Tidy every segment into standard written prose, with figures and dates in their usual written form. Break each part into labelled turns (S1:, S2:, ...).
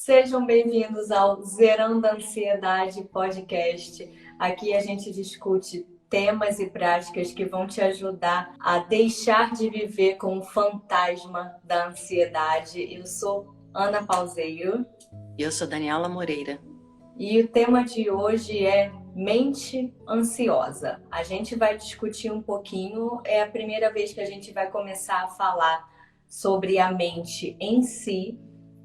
S1: Sejam bem-vindos ao Zerando a Ansiedade podcast. Aqui a gente discute temas e práticas que vão te ajudar a deixar de viver com o fantasma da ansiedade. Eu sou Ana Pauseiro.
S2: E eu sou Daniela Moreira.
S1: E o tema de hoje é mente ansiosa. A gente vai discutir um pouquinho, é a primeira vez que a gente vai começar a falar sobre a mente em si.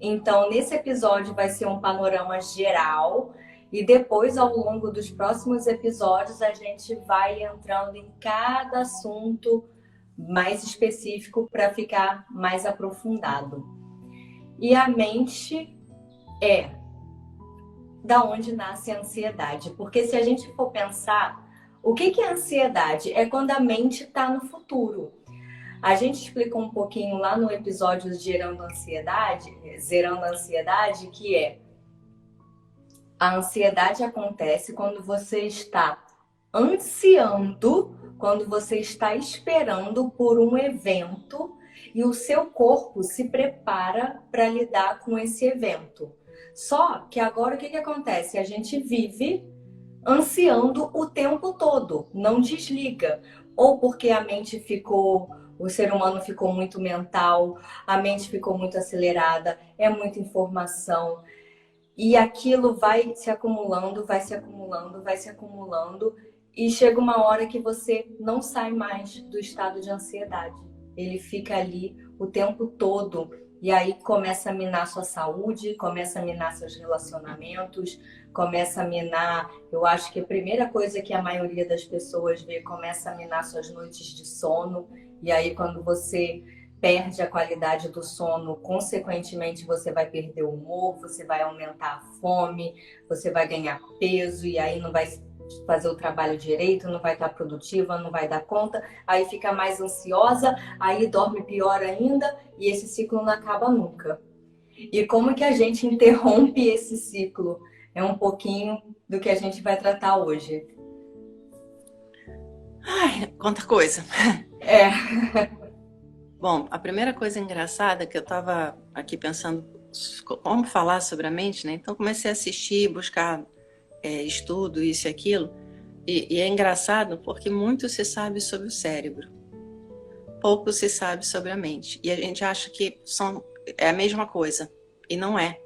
S1: Então, nesse episódio vai ser um panorama geral e depois, ao longo dos próximos episódios, a gente vai entrando em cada assunto mais específico para ficar mais aprofundado. E a mente é da onde nasce a ansiedade. Porque se a gente for pensar, o que é ansiedade? É quando a mente está no futuro. A gente explicou um pouquinho lá no episódio Zerando a Ansiedade, que a ansiedade acontece quando você está ansiando, quando você está esperando por um evento e o seu corpo se prepara para lidar com esse evento. Só que agora o que acontece? A gente vive ansiando o tempo todo, não desliga. Ou porque a mente o ser humano ficou muito mental, a mente ficou muito acelerada, é muita informação. E aquilo vai se acumulando, vai se acumulando, vai se acumulando. E chega uma hora que você não sai mais do estado de ansiedade. Ele fica ali o tempo todo. E aí começa a minar sua saúde, começa a minar seus relacionamentos, começa a minar... Eu acho que a primeira coisa que a maioria das pessoas vê, começa a minar suas noites de sono. E aí quando você perde a qualidade do sono, consequentemente você vai perder o humor, você vai aumentar a fome, você vai ganhar peso e aí não vai fazer o trabalho direito, não vai estar produtiva, não vai dar conta, aí fica mais ansiosa, aí dorme pior ainda e esse ciclo não acaba nunca. E como que a gente interrompe esse ciclo? É um pouquinho do que a gente vai tratar hoje.
S2: Ai, quanta coisa!
S1: É.
S2: Bom, a primeira coisa engraçada que eu estava aqui pensando como falar sobre a mente, né? Então comecei a assistir, buscar estudo, isso e aquilo. E é engraçado porque muito se sabe sobre o cérebro, pouco se sabe sobre a mente. E a gente acha que é a mesma coisa, e não é.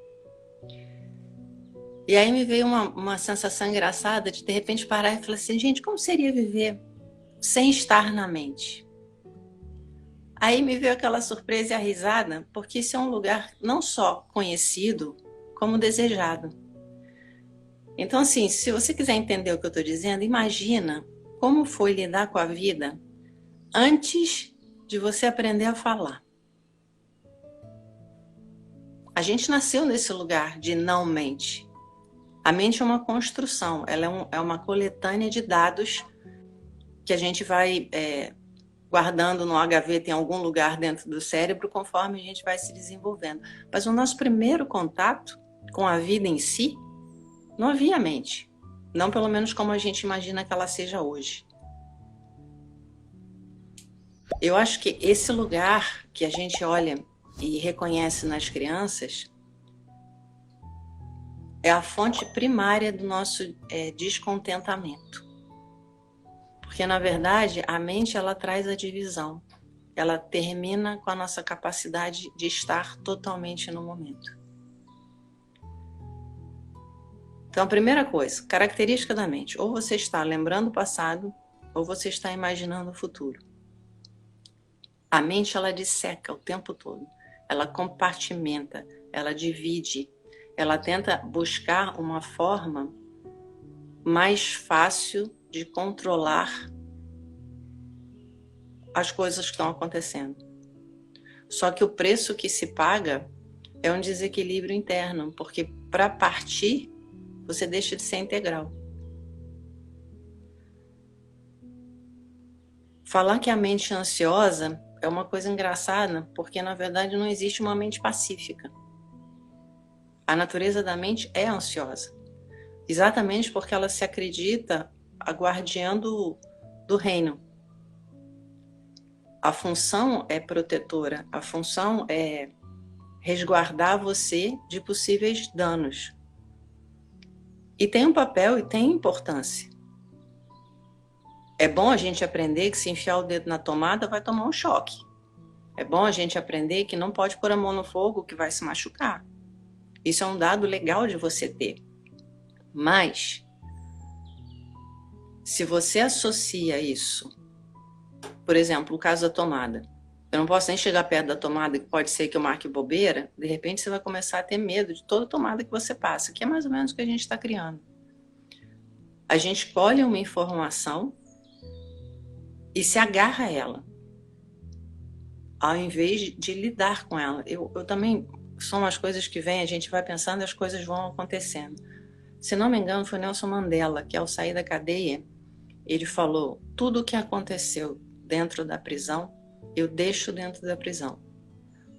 S2: E aí me veio uma sensação engraçada de repente parar e falar assim, gente, como seria viver sem estar na mente? Aí me veio aquela surpresa e a risada, porque isso é um lugar não só conhecido, como desejado. Então, assim, se você quiser entender o que eu estou dizendo, imagina como foi lidar com a vida antes de você aprender a falar. A gente nasceu nesse lugar de não mente. A mente é uma construção, ela é uma coletânea de dados que a gente vai guardando numa gaveta em algum lugar dentro do cérebro conforme a gente vai se desenvolvendo. Mas o nosso primeiro contato com a vida em si, não havia mente. Não pelo menos como a gente imagina que ela seja hoje. Eu acho que esse lugar que a gente olha e reconhece nas crianças é a fonte primária do nosso descontentamento. Porque, na verdade, a mente ela traz a divisão. Ela termina com a nossa capacidade de estar totalmente no momento. Então, a primeira coisa, característica da mente. Ou você está lembrando o passado, ou você está imaginando o futuro. A mente, ela disseca o tempo todo. Ela compartimenta, ela divide. Ela tenta buscar uma forma mais fácil de controlar as coisas que estão acontecendo. Só que o preço que se paga é um desequilíbrio interno, porque para partir, você deixa de ser integral. Falar que a mente é ansiosa é uma coisa engraçada, porque na verdade não existe uma mente pacífica. A natureza da mente é ansiosa, exatamente porque ela se acredita a guardiã do reino. A função é protetora, a função é resguardar você de possíveis danos. E tem um papel e tem importância. É bom a gente aprender que se enfiar o dedo na tomada vai tomar um choque. É bom a gente aprender que não pode pôr a mão no fogo que vai se machucar. Isso é um dado legal de você ter. Mas, se você associa isso, por exemplo, o caso da tomada. Eu não posso nem chegar perto da tomada, que pode ser que eu marque bobeira. De repente você vai começar a ter medo de toda tomada que você passa, que é mais ou menos o que a gente está criando. A gente colhe uma informação e se agarra a ela, ao invés de lidar com ela. Eu também, são as coisas que vêm, a gente vai pensando e as coisas vão acontecendo. Se não me engano, foi Nelson Mandela, que ao sair da cadeia, ele falou, tudo o que aconteceu dentro da prisão, eu deixo dentro da prisão.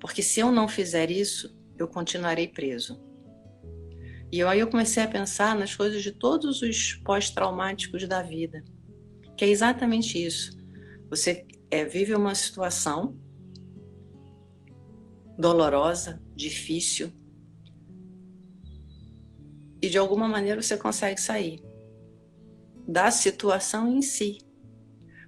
S2: Porque se eu não fizer isso, eu continuarei preso. E aí eu comecei a pensar nas coisas de todos os pós-traumáticos da vida, que é exatamente isso. Você vive uma situação dolorosa, difícil, e de alguma maneira você consegue sair da situação em si.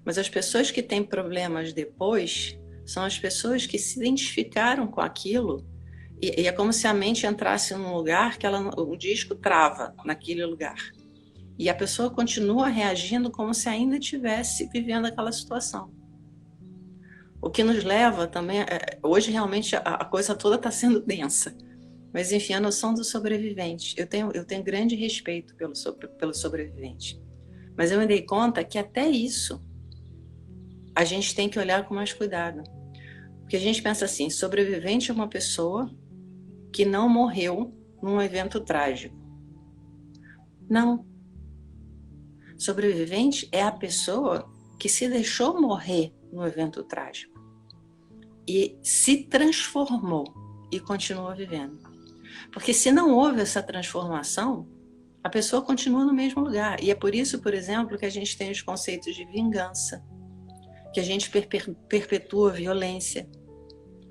S2: Mas as pessoas que têm problemas depois são as pessoas que se identificaram com aquilo e é como se a mente entrasse num lugar que o disco trava naquele lugar. E a pessoa continua reagindo como se ainda estivesse vivendo aquela situação. O que nos leva também... Hoje realmente a coisa toda está sendo densa. Mas enfim, a noção do sobrevivente. Eu tenho grande respeito pelo sobrevivente. Mas eu me dei conta que até isso a gente tem que olhar com mais cuidado. Porque a gente pensa assim, sobrevivente é uma pessoa que não morreu num evento trágico. Não. Sobrevivente é a pessoa que se deixou morrer num evento trágico e se transformou e continua vivendo. Porque se não houve essa transformação, a pessoa continua no mesmo lugar. E é por isso, por exemplo, que a gente tem os conceitos de vingança, que a gente perpetua a violência.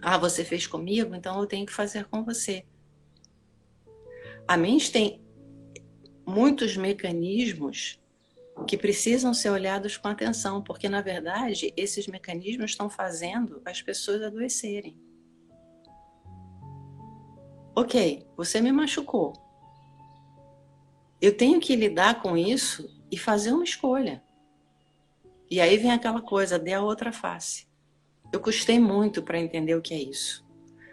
S2: Ah, você fez comigo, então eu tenho que fazer com você. A mente tem muitos mecanismos que precisam ser olhados com atenção, porque, na verdade, esses mecanismos estão fazendo as pessoas adoecerem. Ok, você me machucou. Eu tenho que lidar com isso e fazer uma escolha. E aí vem aquela coisa, dê a outra face. Eu custei muito para entender o que é isso.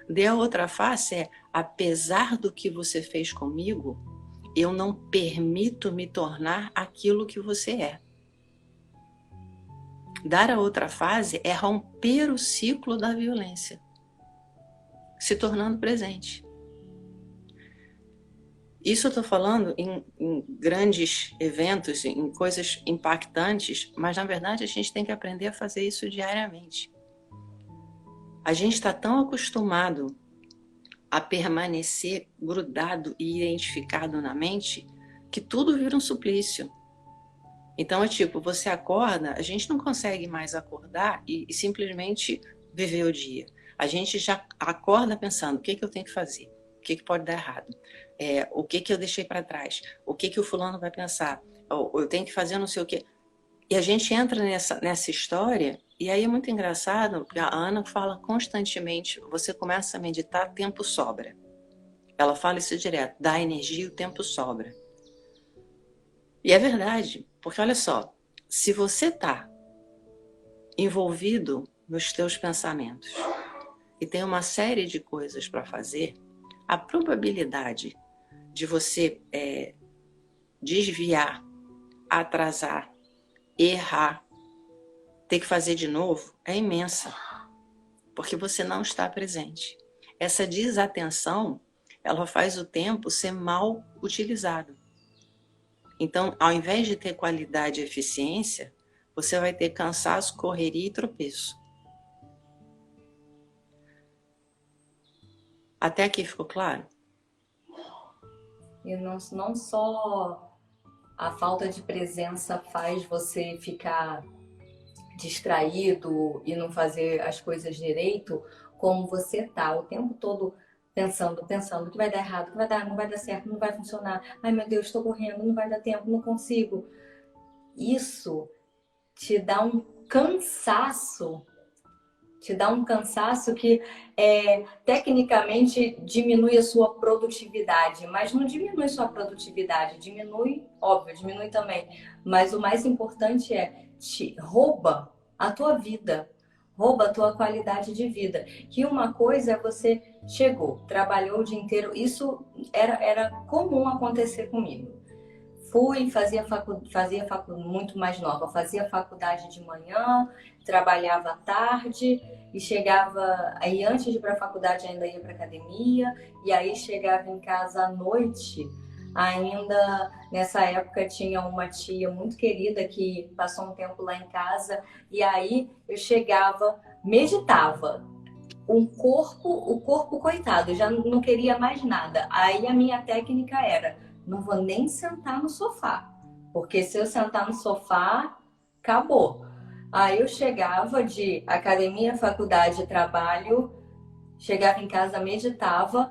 S2: Dê a outra face é, apesar do que você fez comigo, eu não permito me tornar aquilo que você é. Dar a outra face é romper o ciclo da violência, se tornando presente. Isso eu estou falando em grandes eventos, em coisas impactantes, mas na verdade a gente tem que aprender a fazer isso diariamente. A gente está tão acostumado a permanecer grudado e identificado na mente que tudo vira um suplício. Então é tipo, você acorda, a gente não consegue mais acordar e simplesmente viver o dia. A gente já acorda pensando, o que eu tenho que fazer? O que pode dar errado? O que eu deixei para trás? O que o fulano vai pensar? Eu tenho que fazer não sei o quê. E a gente entra nessa história, e aí é muito engraçado, porque a Ana fala constantemente, você começa a meditar, tempo sobra. Ela fala isso direto, dá energia, o tempo sobra. E é verdade, porque olha só, se você está envolvido nos teus pensamentos e tem uma série de coisas para fazer, a probabilidade de você desviar, atrasar, errar, ter que fazer de novo é imensa, porque você não está presente. Essa desatenção, ela faz o tempo ser mal utilizado. Então, ao invés de ter qualidade e eficiência, você vai ter cansaço, correria e tropeço. Até aqui ficou claro?
S1: E não só a falta de presença faz você ficar distraído e não fazer as coisas direito, como você tá o tempo todo pensando que vai dar errado, que vai dar, não vai dar certo, não vai funcionar. Ai, meu Deus, estou correndo, não vai dar tempo, não consigo. Isso te dá um cansaço, que tecnicamente diminui a sua produtividade, mas não diminui sua produtividade, diminui também, mas o mais importante te rouba a tua vida, rouba a tua qualidade de vida. Que uma coisa é você chegou, trabalhou o dia inteiro, isso era comum acontecer comigo. Muito mais nova, fazia faculdade de manhã, trabalhava à tarde e chegava, aí antes de ir para a faculdade ainda ia para academia, e aí chegava em casa à noite. Ainda nessa época tinha uma tia muito querida que passou um tempo lá em casa, e aí eu chegava, meditava. O corpo coitado, já não queria mais nada. Aí a minha técnica era: não vou nem sentar no sofá, porque se eu sentar no sofá, acabou. Aí eu chegava de academia, faculdade, trabalho, chegava em casa, meditava,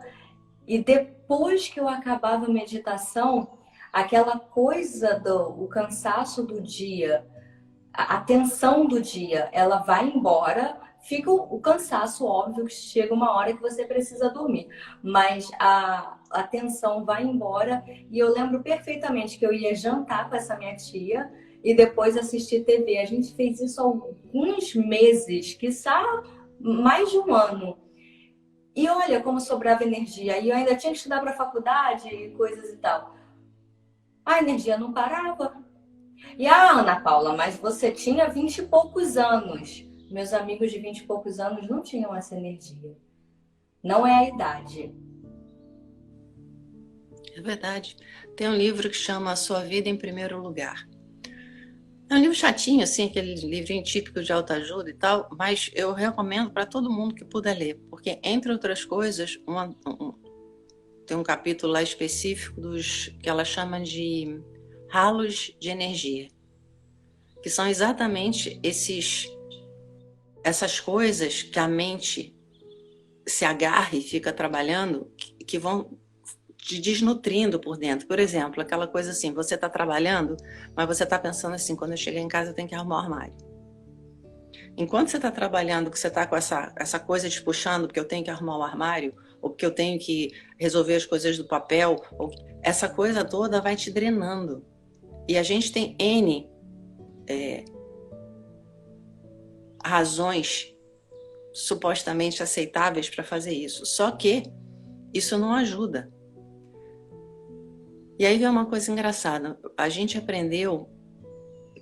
S1: e depois que eu acabava a meditação, aquela coisa o cansaço do dia, a tensão do dia, ela vai embora. Fica o cansaço, óbvio, que chega uma hora que você precisa dormir, mas a tensão vai embora. E eu lembro perfeitamente que eu ia jantar com essa minha tia e depois assistir TV. A gente fez isso há alguns meses, quiçá mais de um ano. E olha como sobrava energia. E eu ainda tinha que estudar para a faculdade e coisas e tal. A energia não parava. E Ana Paula, mas você tinha 20 e poucos anos. Meus amigos de 20 e poucos anos não tinham essa energia. Não é a idade.
S2: É verdade. Tem um livro que chama A Sua Vida em Primeiro Lugar. É um livro chatinho, assim, aquele livrinho típico de autoajuda e tal, mas eu recomendo para todo mundo que puder ler, porque, entre outras coisas, tem um capítulo lá específico que ela chama de ralos de energia, que são exatamente essas coisas que a mente se agarra e fica trabalhando, que vão te desnutrindo por dentro. Por exemplo, aquela coisa assim, você está trabalhando, mas você está pensando assim: quando eu chegar em casa eu tenho que arrumar o armário. Enquanto você está trabalhando, que você está com essa coisa te puxando, porque eu tenho que arrumar o armário, ou porque eu tenho que resolver as coisas do papel, essa coisa toda vai te drenando. E a gente tem N razões supostamente aceitáveis para fazer isso. Só que isso não ajuda. E aí vem uma coisa engraçada. A gente aprendeu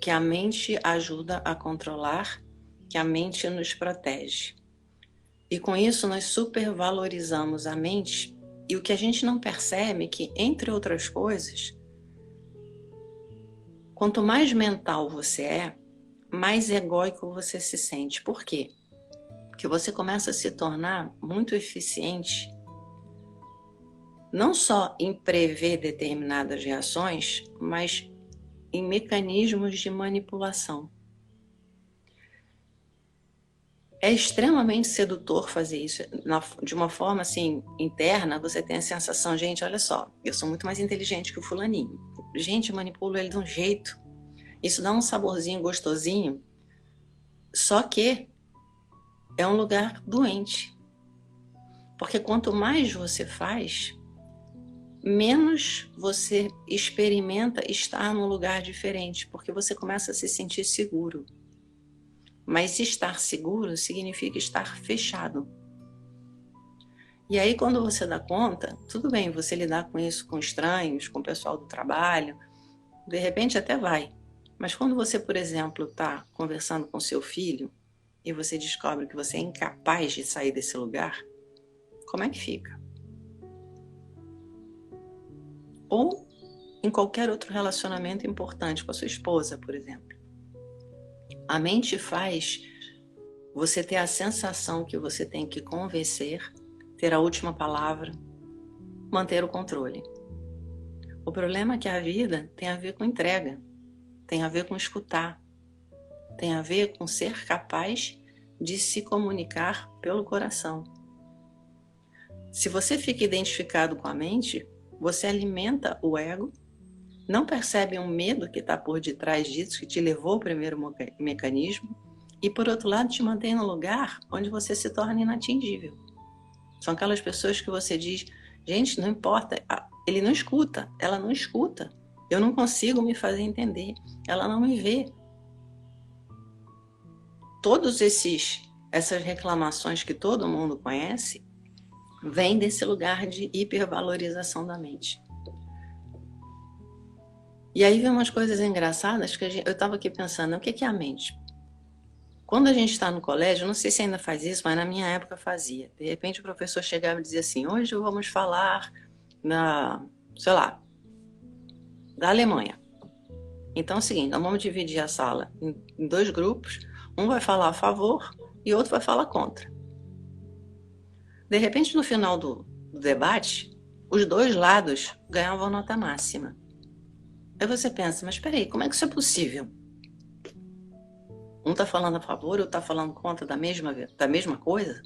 S2: que a mente ajuda a controlar, que a mente nos protege. E com isso nós supervalorizamos a mente, e o que a gente não percebe é que, entre outras coisas, quanto mais mental você é, mais egóico você se sente. Por quê? Porque você começa a se tornar muito eficiente, não só em prever determinadas reações, mas em mecanismos de manipulação. É extremamente sedutor fazer isso. De uma forma assim, interna, você tem a sensação: gente, olha só, eu sou muito mais inteligente que o fulaninho. Gente, eu manipulo ele de um jeito. Isso dá um saborzinho gostosinho, só que é um lugar doente. Porque quanto mais você faz, menos você experimenta estar num lugar diferente, porque você começa a se sentir seguro. Mas estar seguro significa estar fechado. E aí, quando você dá conta, tudo bem, você lidar com isso com estranhos, com o pessoal do trabalho, de repente até vai. Mas quando você, por exemplo, está conversando com seu filho e você descobre que você é incapaz de sair desse lugar, como é que fica? Ou em qualquer outro relacionamento importante com a sua esposa, por exemplo. A mente faz você ter a sensação que você tem que convencer, ter a última palavra, manter o controle. O problema é que a vida tem a ver com entrega, tem a ver com escutar, tem a ver com ser capaz de se comunicar pelo coração. Se você fica identificado com a mente, você alimenta o ego, não percebe um medo que está por detrás disso, que te levou ao primeiro mecanismo, e por outro lado te mantém no lugar onde você se torna inatingível. São aquelas pessoas que você diz, gente, não importa, ele não escuta, ela não escuta, eu não consigo me fazer entender, ela não me vê. Todos essas reclamações que todo mundo conhece, vêm desse lugar de hipervalorização da mente. E aí vem umas coisas engraçadas que eu estava aqui pensando, o que é a mente? Quando a gente está no colégio, não sei se ainda faz isso, mas na minha época fazia. De repente o professor chegava e dizia assim, hoje vamos falar sei lá, da Alemanha. Então é o seguinte, nós vamos dividir a sala em 2 grupos, um vai falar a favor e outro vai falar contra. De repente, no final do debate, os 2 lados ganhavam nota máxima. Aí você pensa, mas espera aí, como é que isso é possível? Um está falando a favor, outro está falando contra da mesma coisa?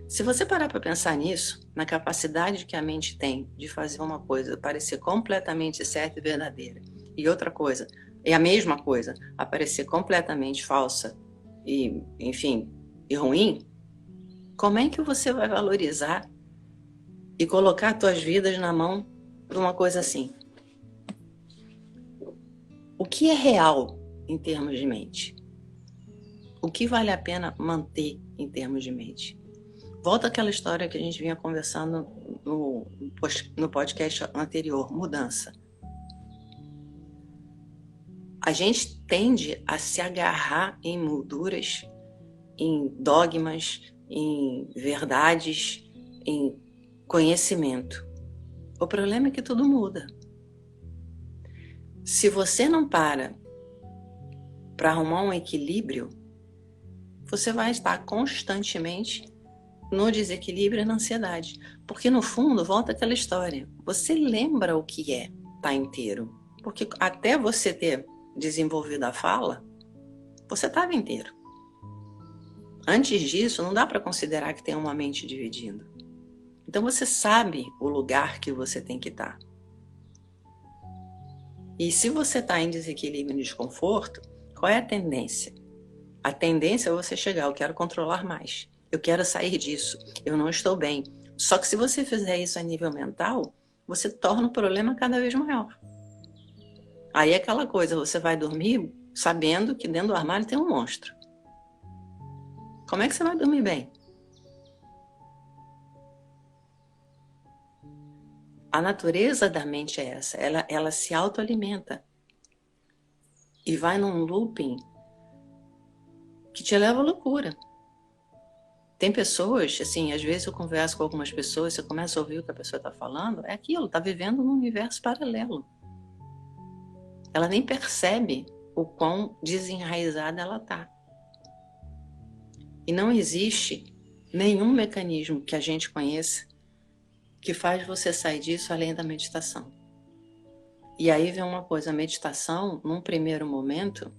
S2: Se você parar para pensar nisso, na capacidade que a mente tem de fazer uma coisa parecer completamente certa e verdadeira, e outra coisa, é a mesma coisa, aparecer completamente falsa e, enfim, e ruim, como é que você vai valorizar e colocar as tuas vidas na mão de uma coisa assim? O que é real em termos de mente? O que vale a pena manter em termos de mente? Volta àquela história que a gente vinha conversando no podcast anterior, mudança. A gente tende a se agarrar em molduras, em dogmas, em verdades, em conhecimento. O problema é que tudo muda. Se você não para arrumar um equilíbrio, você vai estar constantemente no desequilíbrio e na ansiedade. Porque no fundo, volta aquela história. Você lembra o que é estar inteiro. Porque até você ter desenvolvido a fala, você estava inteiro. Antes disso, não dá para considerar que tem uma mente dividindo. Então você sabe o lugar que você tem que estar. E se você está em desequilíbrio e desconforto, qual é a tendência? A tendência é você chegar, eu quero controlar mais. Eu quero sair disso, eu não estou bem. Só que se você fizer isso a nível mental, você torna o problema cada vez maior. Aí é aquela coisa, você vai dormir sabendo que dentro do armário tem um monstro. Como é que você vai dormir bem? A natureza da mente é essa, ela se autoalimenta e vai num looping que te leva à loucura. Tem pessoas, assim, às vezes eu converso com algumas pessoas, você começa a ouvir o que a pessoa está falando, é aquilo, está vivendo num universo paralelo. Ela nem percebe o quão desenraizada ela está. E não existe nenhum mecanismo que a gente conheça que faz você sair disso além da meditação. E aí vem uma coisa, a meditação, num primeiro momento,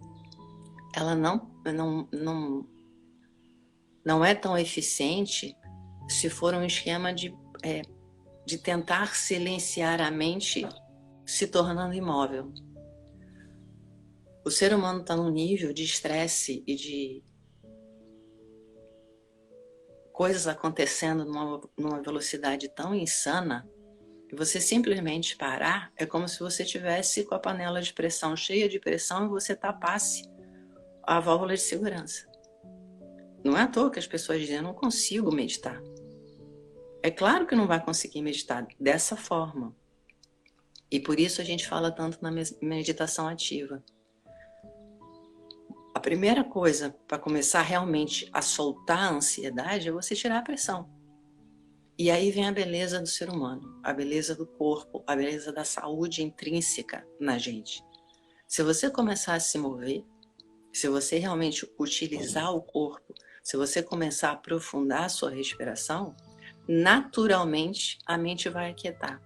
S2: ela não é tão eficiente se for um esquema de tentar silenciar a mente se tornando imóvel. O ser humano está num nível de estresse e de coisas acontecendo numa velocidade tão insana que você simplesmente parar é como se você tivesse com a panela de pressão cheia de pressão e você tapasse a válvula de segurança. Não é à toa que as pessoas dizem, eu não consigo meditar. É claro que não vai conseguir meditar dessa forma. E por isso a gente fala tanto na meditação ativa. A primeira coisa para começar realmente a soltar a ansiedade é você tirar a pressão. E aí vem a beleza do ser humano, a beleza do corpo, a beleza da saúde intrínseca na gente. Se você começar a se mover, se você realmente utilizar o corpo, se você começar a aprofundar a sua respiração, naturalmente a mente vai aquietar.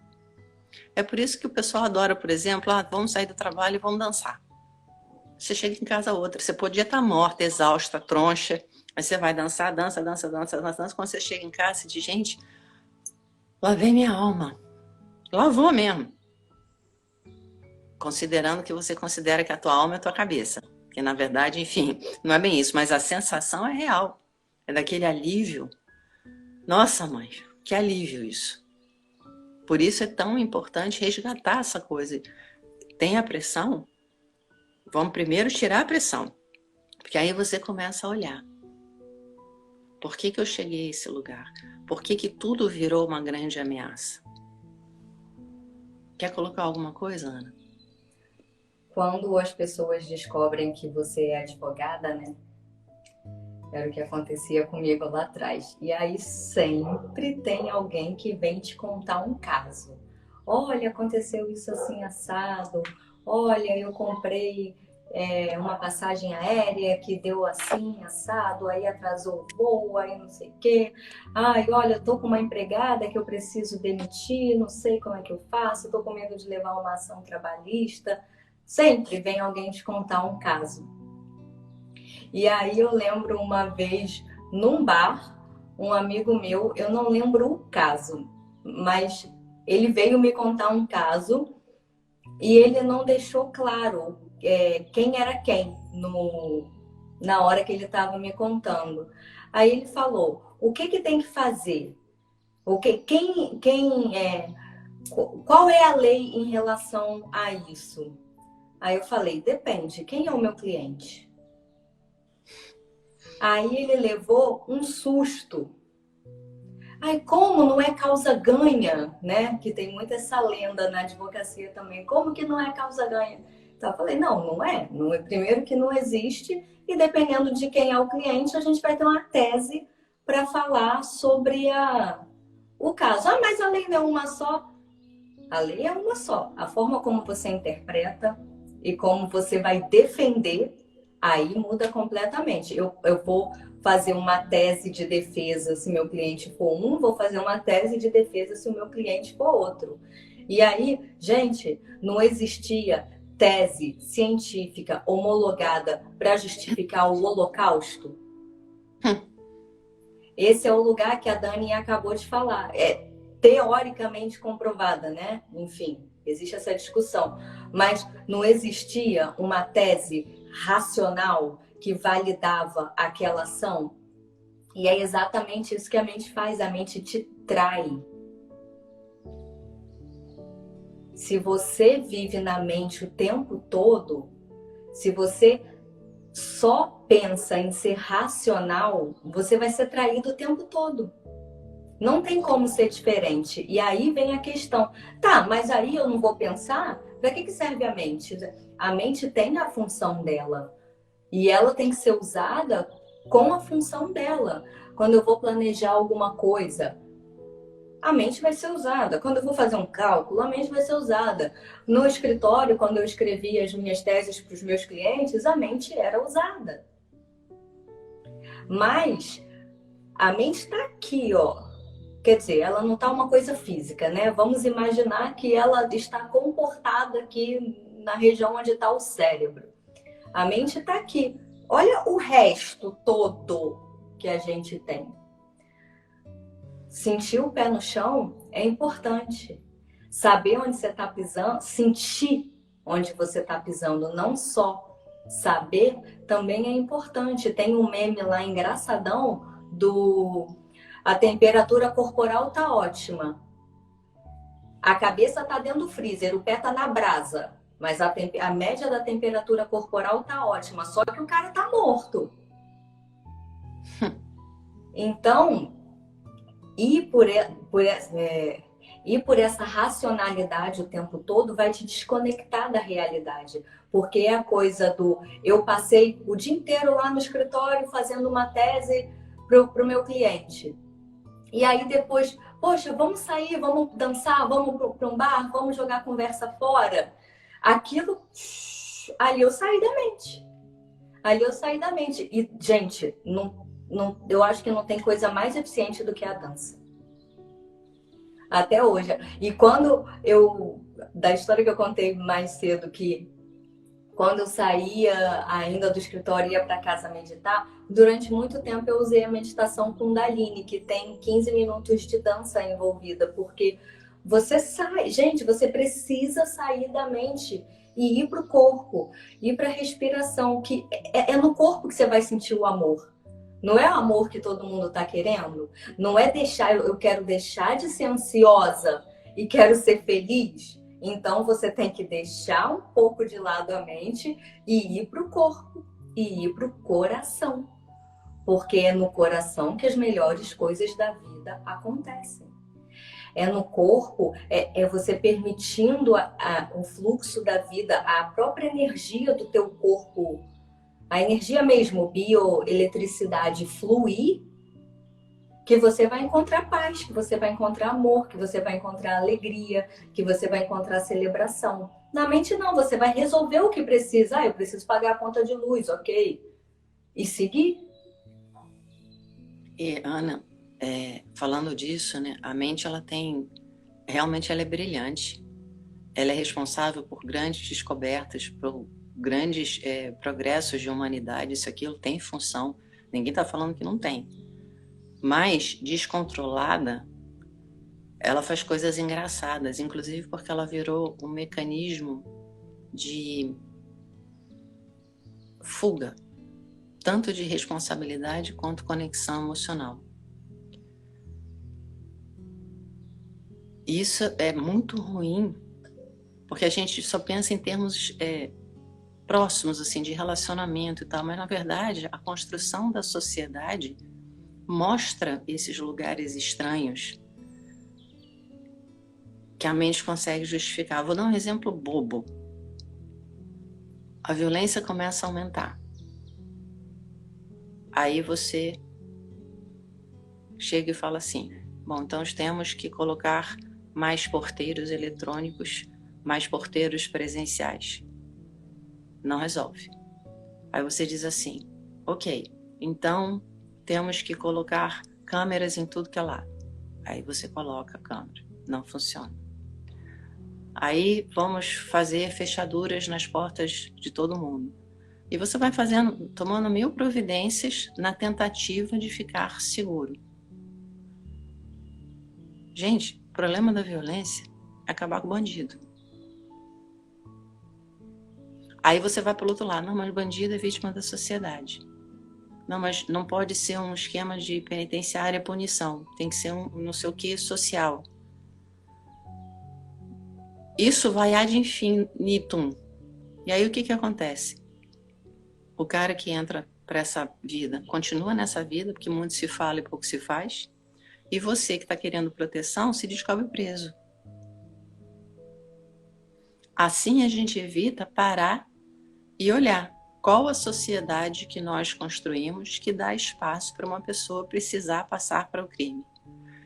S2: É por isso que o pessoal adora, por exemplo, vamos sair do trabalho e vamos dançar. Você chega em casa outra, você podia estar morta, exausta, troncha, Aí você vai dançar, dança, dança, dança, dança, dança. Quando você chega em casa, você diz, gente, lavei minha alma. Lavou mesmo. Considerando que você considera que a tua alma é a tua cabeça. Que na verdade, enfim, não é bem isso, mas a sensação é real. É daquele alívio. Nossa, mãe, que alívio isso. Por isso é tão importante resgatar essa coisa. Tem a pressão? Vamos primeiro tirar a pressão. Porque aí você começa a olhar. Por que eu cheguei a esse lugar? Por que tudo virou uma grande ameaça? Quer colocar alguma coisa, Ana?
S1: Quando as pessoas descobrem que você é advogada, né? Era o que acontecia comigo lá atrás. E aí sempre tem alguém que vem te contar um caso. Olha, aconteceu isso assim assado. Olha, eu comprei uma passagem aérea que deu assim, assado, aí atrasou o voo, aí não sei o quê. Ai, olha, eu tô com uma empregada que eu preciso demitir, não sei como é que eu faço, tô com medo de levar uma ação trabalhista. Sempre vem alguém te contar um caso. E aí eu lembro uma vez num bar, um amigo meu, eu não lembro o caso, mas ele veio me contar um caso e ele não deixou claro quem era quem na hora que ele estava me contando. Aí ele falou: o que tem que fazer? Qual é a lei em relação a isso? Aí eu falei: depende, quem é o meu cliente? Aí ele levou um susto. Ai, como não é causa ganha, né? Que tem muito essa lenda na advocacia também. Como que não é causa ganha? Então eu falei, não é. Não é. Primeiro que não existe e dependendo de quem é o cliente, a gente vai ter uma tese para falar sobre o caso. Ah, mas a lei não é uma só. A lei é uma só. A forma como você interpreta e como você vai defender, aí muda completamente. Eu vou fazer uma tese de defesa se meu cliente for um, vou fazer uma tese de defesa se o meu cliente for outro. E aí, gente, não existia tese científica homologada para justificar o Holocausto. Esse é o lugar que a Dani acabou de falar. É teoricamente comprovada, né? Enfim, existe essa discussão. Mas não existia uma tese racional que validava aquela ação. E é exatamente isso que a mente faz. A mente te trai. Se você vive na mente o tempo todo, se você só pensa em ser racional, você vai ser traído o tempo todo. Não tem como ser diferente. E aí vem a questão. Tá, mas aí eu não vou pensar? Para que serve a mente? A mente tem a função dela. E ela tem que ser usada com a função dela. Quando eu vou planejar alguma coisa, a mente vai ser usada. Quando eu vou fazer um cálculo, a mente vai ser usada. No escritório, quando eu escrevia as minhas teses para os meus clientes, a mente era usada. Mas a mente está aqui, ó. Quer dizer, ela não está uma coisa física, né? Vamos imaginar que ela está comportada aqui na região onde está o cérebro. A mente está aqui. Olha o resto todo que a gente tem. Sentir o pé no chão é importante. Saber onde você está pisando, sentir onde você está pisando, não só saber, também é importante. Tem um meme lá engraçadão a temperatura corporal tá ótima. A cabeça tá dentro do freezer, o pé tá na brasa. Mas a média da temperatura corporal tá ótima. Só que o cara tá morto. Então, ir por essa racionalidade o tempo todo vai te desconectar da realidade. Porque é a coisa eu passei o dia inteiro lá no escritório fazendo uma tese pro meu cliente. E aí depois, poxa, vamos sair, vamos dançar, vamos para um bar, vamos jogar a conversa fora. Aquilo, ali eu saí da mente. Ali eu saí da mente. E, gente, eu acho que não tem coisa mais eficiente do que a dança. Até hoje. E quando da história que eu contei mais cedo, que Quando eu saía ainda do escritório e ia para casa meditar, durante muito tempo eu usei a meditação Kundalini, que tem 15 minutos de dança envolvida, porque você sai, gente, você precisa sair da mente e ir para o corpo, ir para a respiração, que é no corpo que você vai sentir o amor. Não é o amor que todo mundo está querendo. Não é deixar, eu quero deixar de ser ansiosa e quero ser feliz. Então você tem que deixar um pouco de lado a mente e ir para o corpo, e ir para o coração. Porque é no coração que as melhores coisas da vida acontecem. É no corpo, é você permitindo o fluxo da vida, a própria energia do teu corpo, a energia mesmo, bioeletricidade fluir, que você vai encontrar paz, que você vai encontrar amor, que você vai encontrar alegria, que você vai encontrar celebração. Na mente não, você vai resolver o que precisa. Ah, eu preciso pagar a conta de luz, ok? E seguir.
S2: E, Ana, falando disso, né, a mente, realmente ela é brilhante. Ela é responsável por grandes descobertas, por grandes progressos de humanidade. Isso aquilo tem função. Ninguém está falando que não tem. Mas, descontrolada, ela faz coisas engraçadas, inclusive porque ela virou um mecanismo de fuga, tanto de responsabilidade quanto conexão emocional. Isso é muito ruim, porque a gente só pensa em termos próximos, assim, de relacionamento e tal, mas na verdade a construção da sociedade mostra esses lugares estranhos que a mente consegue justificar. Vou dar um exemplo bobo. A violência começa a aumentar. Aí você chega e fala assim, bom, então temos que colocar mais porteiros eletrônicos, mais porteiros presenciais. Não resolve. Aí você diz assim, ok, então temos que colocar câmeras em tudo que é lado. Aí você coloca a câmera, não funciona. Aí vamos fazer fechaduras nas portas de todo mundo. E você vai fazendo, tomando 1000 providências na tentativa de ficar seguro. Gente, o problema da violência é acabar com o bandido. Aí você vai para o outro lado, não, mas o bandido é vítima da sociedade. Não, mas não pode ser um esquema de penitenciária punição, tem que ser um não sei o que social. Isso vai ad infinitum. E aí o que acontece? O cara que entra para essa vida, continua nessa vida, porque muito se fala e pouco se faz, e você que está querendo proteção se descobre preso. Assim a gente evita parar e olhar qual a sociedade que nós construímos que dá espaço para uma pessoa precisar passar para o crime.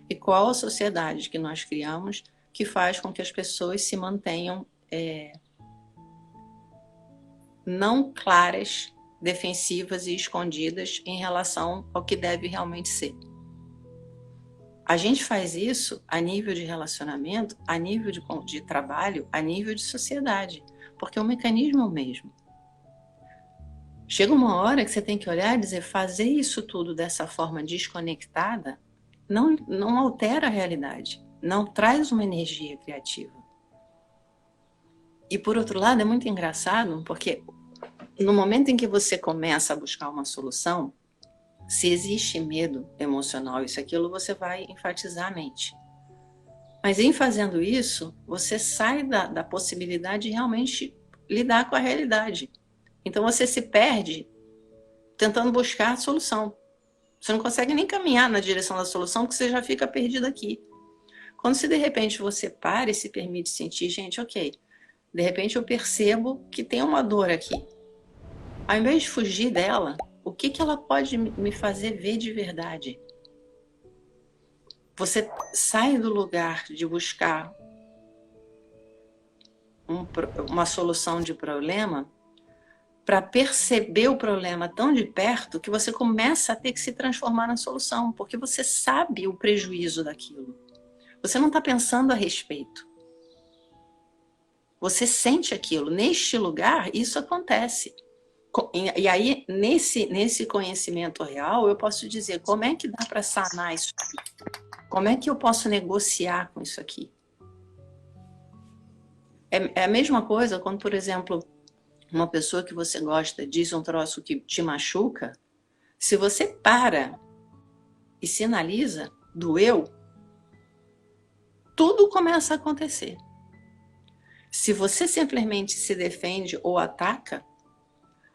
S2: E qual a sociedade que nós criamos que faz com que as pessoas se mantenham não claras, defensivas e escondidas em relação ao que deve realmente ser. A gente faz isso a nível de relacionamento, a nível de trabalho, a nível de sociedade, porque o mecanismo é o mesmo. Chega uma hora que você tem que olhar e dizer, fazer isso tudo dessa forma desconectada não altera a realidade, não traz uma energia criativa. E por outro lado, é muito engraçado, porque no momento em que você começa a buscar uma solução, se existe medo emocional, isso, aquilo, você vai enfatizar a mente. Mas em fazendo isso, você sai da possibilidade de realmente lidar com a realidade. Então você se perde tentando buscar a solução. Você não consegue nem caminhar na direção da solução, porque você já fica perdido aqui. Quando se de repente você para e se permite sentir, gente, ok, de repente eu percebo que tem uma dor aqui. Ao invés de fugir dela, o que ela pode me fazer ver de verdade? Você sai do lugar de buscar uma solução de problema para perceber o problema tão de perto que você começa a ter que se transformar na solução, porque você sabe o prejuízo daquilo. Você não está pensando a respeito. Você sente aquilo. Neste lugar, isso acontece. E aí, nesse conhecimento real, eu posso dizer como é que dá para sanar isso aqui? Como é que eu posso negociar com isso aqui? É a mesma coisa quando, por exemplo, uma pessoa que você gosta diz um troço que te machuca. Se você para e sinaliza, doeu, tudo começa a acontecer. Se você simplesmente se defende ou ataca,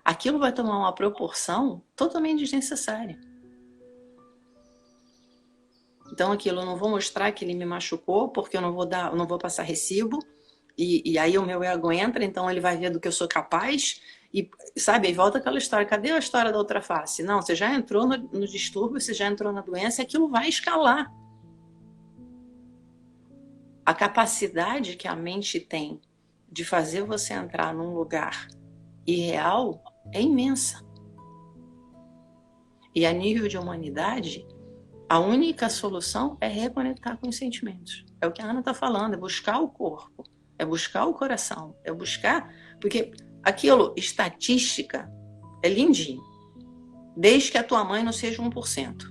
S2: aquilo vai tomar uma proporção totalmente desnecessária. Então aquilo, eu não vou mostrar que ele me machucou, porque eu não vou passar recibo, e aí o meu ego entra, então ele vai ver do que eu sou capaz, e sabe, aí volta aquela história, cadê a história da outra face? Não, você já entrou no distúrbio, você já entrou na doença, e aquilo vai escalar. A capacidade que a mente tem de fazer você entrar num lugar irreal é imensa. E a nível de humanidade, a única solução é reconectar com os sentimentos. É o que a Ana está falando, é buscar o corpo, é buscar o coração, é buscar... Porque aquilo, estatística, é lindinho. Desde que a tua mãe não seja 1%.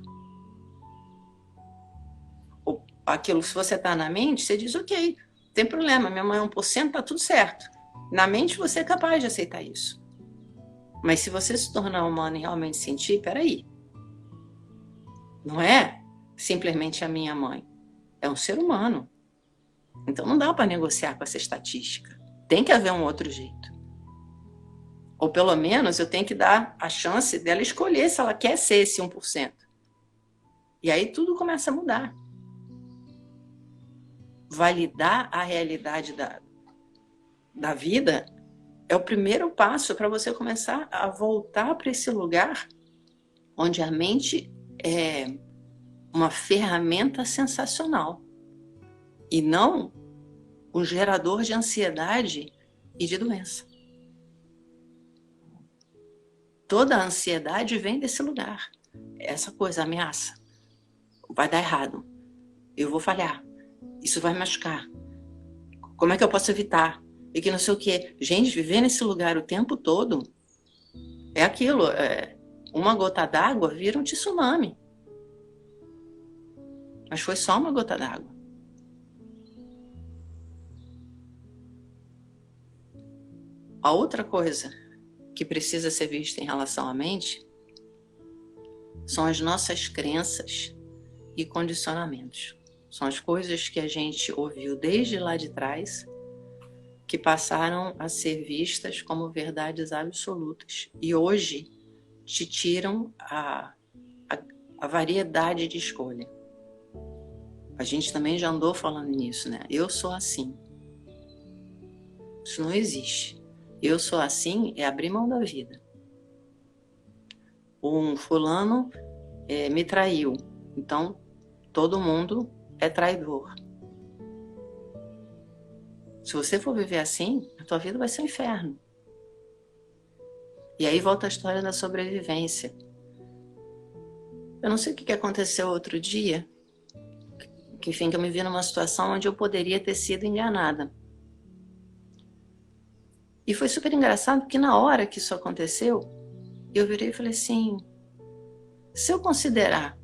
S2: Aquilo, se você está na mente, você diz, ok, não tem problema, minha mãe é 1%, tá tudo certo. Na mente você é capaz de aceitar isso. Mas se você se tornar humano e realmente sentir, peraí, não é simplesmente a minha mãe, é um ser humano. Então não dá para negociar com essa estatística. Tem que haver um outro jeito. Ou pelo menos eu tenho que dar a chance dela escolher se ela quer ser esse 1%. E aí tudo começa a mudar. Validar a realidade da vida é o primeiro passo para você começar a voltar para esse lugar onde a mente é uma ferramenta sensacional e não um gerador de ansiedade e de doença. Toda a ansiedade vem desse lugar. Essa coisa, ameaça. Vai dar errado. Eu vou falhar. Isso vai me machucar. Como é que eu posso evitar? E que não sei o quê. Gente, viver nesse lugar o tempo todo é aquilo. Uma gota d'água vira um tsunami. Mas foi só uma gota d'água. A outra coisa que precisa ser vista em relação à mente são as nossas crenças e condicionamentos. São as coisas que a gente ouviu desde lá de trás, que passaram a ser vistas como verdades absolutas. E hoje te tiram a variedade de escolha. A gente também já andou falando nisso, né? Eu sou assim. Isso não existe. Eu sou assim é abrir mão da vida. Um fulano me traiu. Então, todo mundo é traidor. Se você for viver assim, a tua vida vai ser um inferno. E aí volta a história da sobrevivência. Eu não sei o que aconteceu outro dia, que enfim, que eu me vi numa situação onde eu poderia ter sido enganada. E foi super engraçado, porque na hora que isso aconteceu, eu virei e falei assim, se eu considerar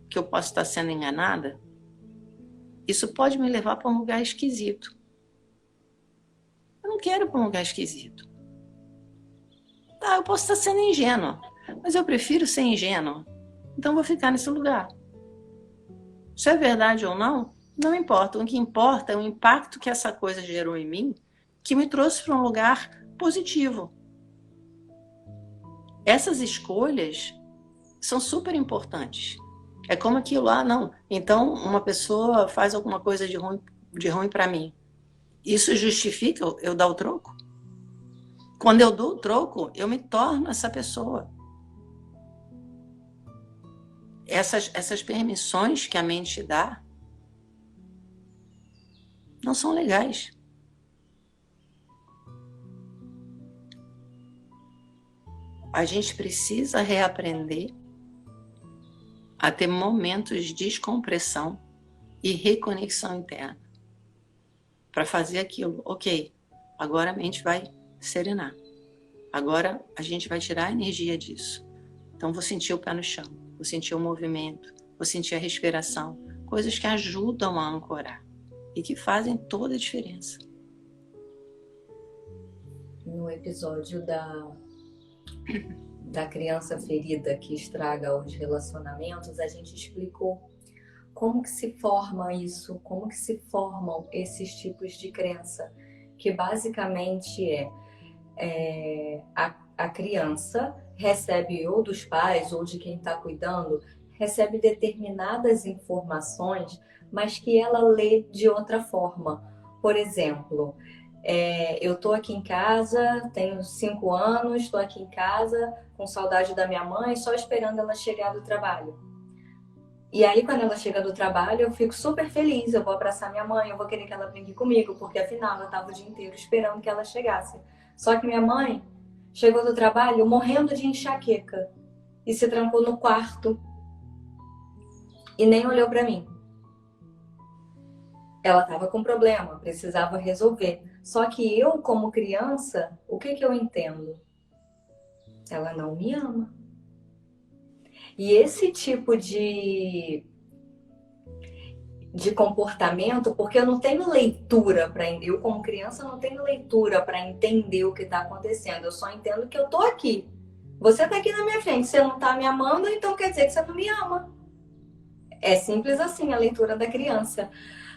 S2: que eu posso estar sendo enganada, isso pode me levar para um lugar esquisito. Eu não quero ir para um lugar esquisito. Tá, eu posso estar sendo ingênua, mas eu prefiro ser ingênua. Então vou ficar nesse lugar. Se é verdade ou não, não importa. O que importa é o impacto que essa coisa gerou em mim, que me trouxe para um lugar positivo. Essas escolhas são super importantes. É como aquilo lá, não. Então, uma pessoa faz alguma coisa de ruim para mim. Isso justifica eu dar o troco? Quando eu dou o troco, eu me torno essa pessoa. Essas permissões que a mente dá não são legais. A gente precisa reaprender a ter momentos de descompressão e reconexão interna. Para fazer aquilo, ok, agora a mente vai serenar. Agora a gente vai tirar a energia disso. Então vou sentir o pé no chão, vou sentir o movimento, vou sentir a respiração, coisas que ajudam a ancorar e que fazem toda a diferença.
S1: No episódio da criança ferida que estraga os relacionamentos, a gente explicou como que se forma isso, como que se formam esses tipos de crença, que basicamente a criança recebe ou dos pais ou de quem está cuidando, recebe determinadas informações, mas que ela lê de outra forma. Por exemplo, eu estou aqui em casa, tenho 5 anos, estou aqui em casa com saudade da minha mãe, só esperando ela chegar do trabalho. E aí, quando ela chega do trabalho, eu fico super feliz, eu vou abraçar minha mãe, eu vou querer que ela brinque comigo, porque afinal eu estava o dia inteiro esperando que ela chegasse. Só que minha mãe chegou do trabalho morrendo de enxaqueca e se trancou no quarto e nem olhou para mim. Ela estava com problema, precisava resolver. Só que eu, como criança, o que eu entendo? Ela não me ama. E esse tipo de comportamento, porque eu não tenho leitura para... Eu, como criança, não tenho leitura para entender o que está acontecendo. Eu só entendo que eu tô aqui. Você tá aqui na minha frente, você não tá me amando, então quer dizer que você não me ama. É simples assim a leitura da criança.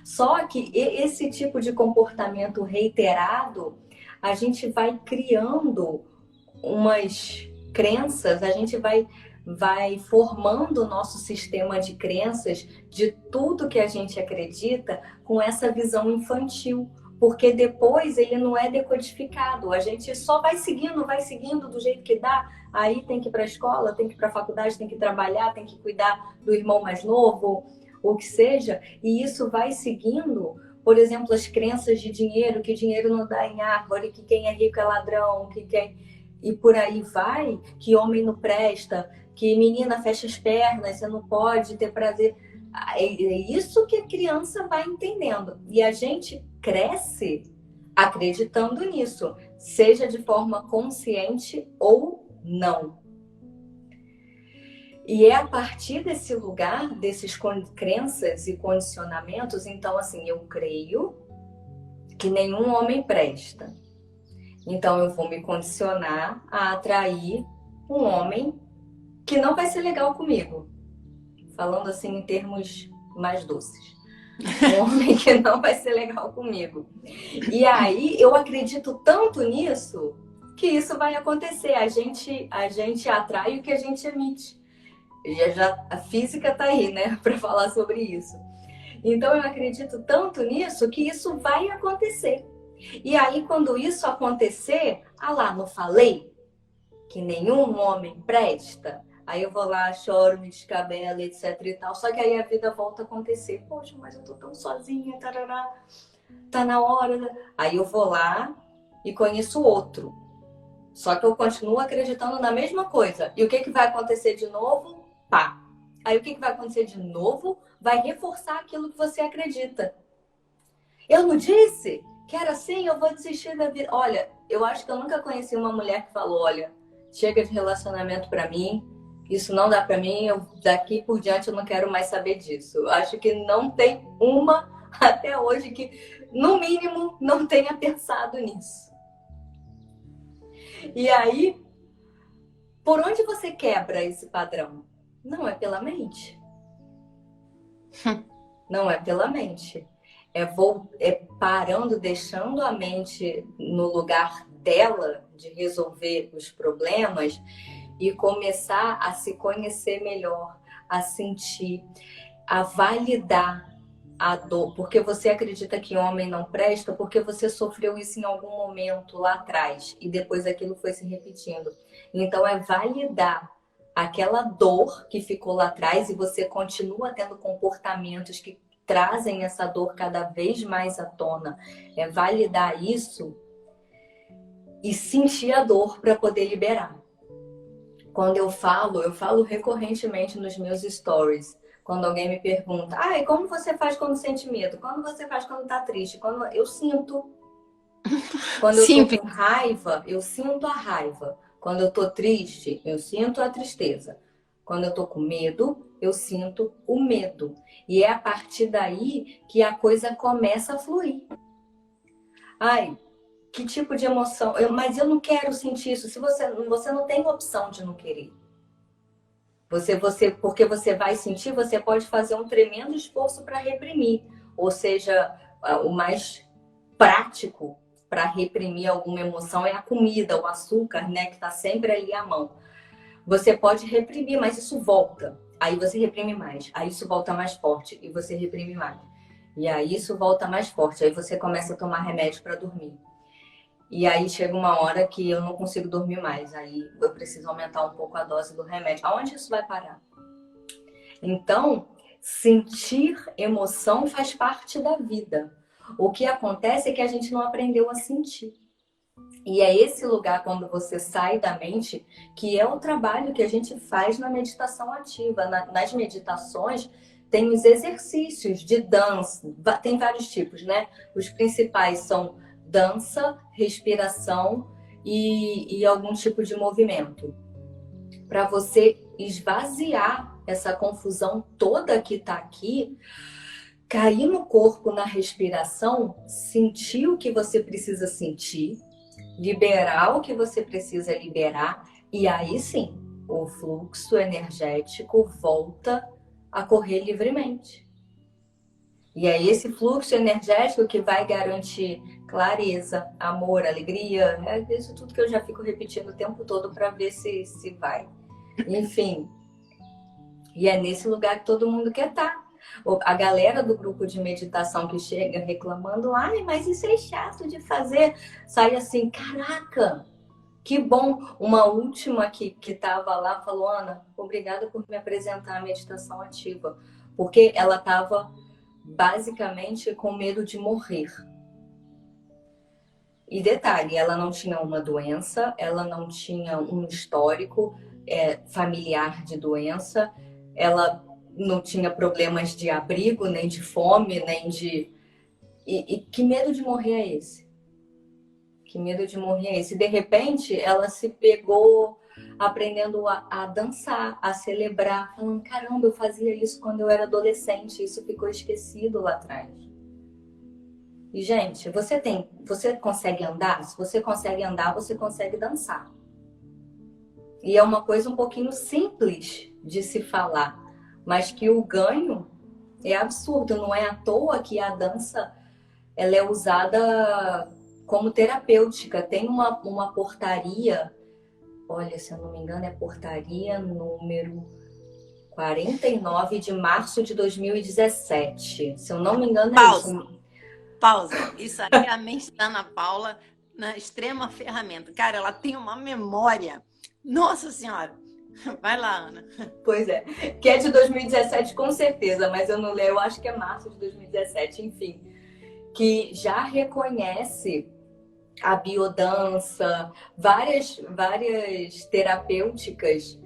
S1: Só que esse tipo de comportamento reiterado, a gente vai criando umas crenças, a gente vai formando o nosso sistema de crenças de tudo que a gente acredita com essa visão infantil, porque depois ele não é decodificado, a gente só vai seguindo do jeito que dá, aí tem que ir para a escola, tem que ir para a faculdade, tem que trabalhar, tem que cuidar do irmão mais novo, ou que seja, e isso vai seguindo. Por exemplo, as crenças de dinheiro, que dinheiro não dá em árvore, que quem é rico é ladrão, e por aí vai, que homem não presta, que menina fecha as pernas, você não pode ter prazer. É isso que a criança vai entendendo. E a gente cresce acreditando nisso, seja de forma consciente ou não. E é a partir desse lugar, desses crenças e condicionamentos, então assim, eu creio que nenhum homem presta. Então eu vou me condicionar a atrair um homem que não vai ser legal comigo. Falando assim em termos mais doces. Um homem que não vai ser legal comigo. E aí eu acredito tanto nisso que isso vai acontecer. A gente atrai o que a gente emite. A física tá aí, né, para falar sobre isso. Então eu acredito tanto nisso que isso vai acontecer. E aí quando isso acontecer, não falei que nenhum homem presta? Aí eu vou lá, choro, me descabelo, etc e tal. Só que aí a vida volta a acontecer. Poxa, mas eu tô tão sozinha, tarará. Tá na hora. Aí eu vou lá e conheço outro. Só que eu continuo acreditando na mesma coisa. E o que vai acontecer de novo? Pá. Aí o que vai acontecer de novo? Vai reforçar aquilo que você acredita. Eu não disse que era assim, eu vou desistir da vida. Olha, eu acho que eu nunca conheci uma mulher que falou, olha, chega de relacionamento pra mim, isso não dá pra mim, daqui por diante eu não quero mais saber disso. Eu acho que não tem uma até hoje que, no mínimo, não tenha pensado nisso. E aí, por onde você quebra esse padrão? Não é pela mente. Não é pela mente. É parando, deixando a mente no lugar dela, de resolver os problemas, e começar a se conhecer melhor, a sentir, a validar a dor. Porque você acredita que homem não presta porque você sofreu isso em algum momento lá atrás e depois aquilo foi se repetindo. Então é validar aquela dor que ficou lá atrás e você continua tendo comportamentos que trazem essa dor cada vez mais à tona. É validar isso e sentir a dor para poder liberar. Quando eu falo recorrentemente nos meus stories. Quando alguém me pergunta, e como você faz quando sente medo? Como você faz quando tá triste? Quando eu sinto. Quando eu tô
S2: Simples.
S1: com raiva, eu sinto a raiva. Quando eu tô triste, eu sinto a tristeza. Quando eu tô com medo, eu sinto o medo. E é a partir daí que a coisa começa a fluir. Ai, que tipo de emoção? Mas eu não quero sentir isso. Se você não tem opção de não querer. Porque você vai sentir, você pode fazer um tremendo esforço para reprimir. Ou seja, o mais prático para reprimir alguma emoção é a comida, o açúcar, né, que está sempre ali à mão. Você pode reprimir, mas isso volta. Aí você reprime mais. Aí isso volta mais forte e você reprime mais. E aí isso volta mais forte. Aí você começa a tomar remédio para dormir. E aí chega uma hora que eu não consigo dormir mais. Aí eu preciso aumentar um pouco a dose do remédio. Aonde isso vai parar? Então, sentir emoção faz parte da vida. O que acontece é que a gente não aprendeu a sentir. E é esse lugar, quando você sai da mente, que é o trabalho que a gente faz na meditação ativa. Nas meditações, tem os exercícios de dança, tem vários tipos, né? Os principais são dança, respiração e algum tipo de movimento. Para você esvaziar essa confusão toda que está aqui, cair no corpo, na respiração, sentir o que você precisa sentir, liberar o que você precisa liberar, e aí sim, o fluxo energético volta a correr livremente. E é esse fluxo energético que vai garantir clareza, amor, alegria, é isso tudo que eu já fico repetindo o tempo todo para ver se vai. Enfim, e é nesse lugar que todo mundo quer estar. A galera do grupo de meditação que chega reclamando, ai, mas isso é chato de fazer, sai assim, caraca, que bom. Uma última que estava lá falou, Ana, obrigada por me apresentar a meditação ativa, porque ela estava basicamente com medo de morrer. E detalhe, ela não tinha uma doença, ela não tinha um histórico familiar de doença, ela não tinha problemas de abrigo, nem de fome, nem de... E que medo de morrer é esse? Que medo de morrer é esse? De repente, ela se pegou aprendendo a dançar, a celebrar, falando, caramba, eu fazia isso quando eu era adolescente, isso ficou esquecido lá atrás. E, gente, você consegue andar? Se você consegue andar, você consegue dançar. E é uma coisa um pouquinho simples de se falar, mas que o ganho é absurdo. Não é à toa que a dança ela é usada como terapêutica. Tem uma portaria, olha, se eu não me engano, é portaria número 49 de março de 2017. Se eu não me engano, é isso.
S2: Pausa. Isso aí é a mente da Ana Paula na extrema ferramenta. Cara, ela tem uma memória. Nossa Senhora. Vai lá, Ana.
S1: Pois é. Que é de 2017 com certeza, mas eu não leio, eu acho que é março de 2017, enfim. Que já reconhece a biodança, várias terapêuticas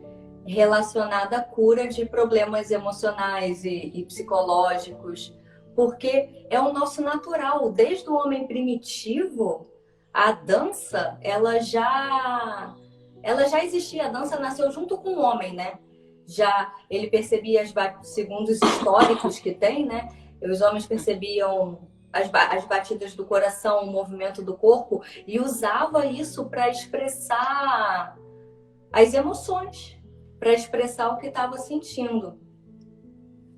S1: relacionadas à cura de problemas emocionais e psicológicos, porque é o nosso natural. Desde o homem primitivo, a dança, ela já existia. A dança nasceu junto com o homem, né? Já ele percebia, segundo os históricos que tem, né? Os homens percebiam as batidas do coração, o movimento do corpo, e usava isso para expressar as emoções, para expressar o que estava sentindo.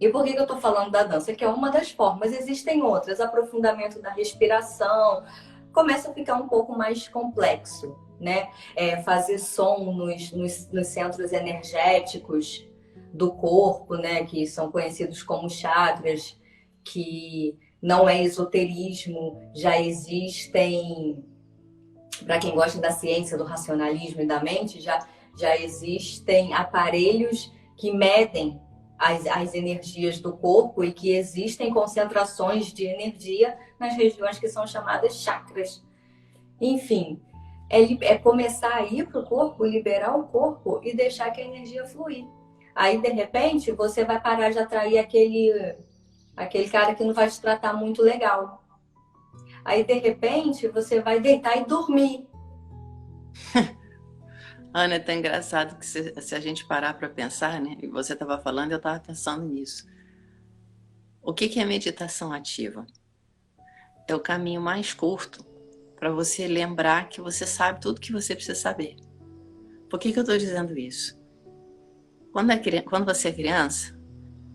S1: E por que eu estou falando da dança? Que é uma das formas, existem outras, aprofundamento da respiração, começa a ficar um pouco mais complexo, né? Fazer som nos centros energéticos do corpo, né? Que são conhecidos como chakras, que não é esoterismo, já existem, para quem gosta da ciência, do racionalismo e da mente, já existem aparelhos que medem as energias do corpo e que existem concentrações de nas regiões que são chamadas chakras. Enfim, é começar a ir para o corpo, liberar o corpo e deixar que a energia fluir. Aí, de repente, você vai parar de atrair aquele cara que não vai te tratar muito legal. Aí, de repente, você vai deitar e dormir.
S2: Ana, é tão engraçado que se a gente parar para pensar, né? E você estava falando, eu estava pensando nisso. O que é meditação ativa? É o caminho mais curto para você lembrar que você sabe tudo que você precisa saber. Por que eu estou dizendo isso? Quando você é criança,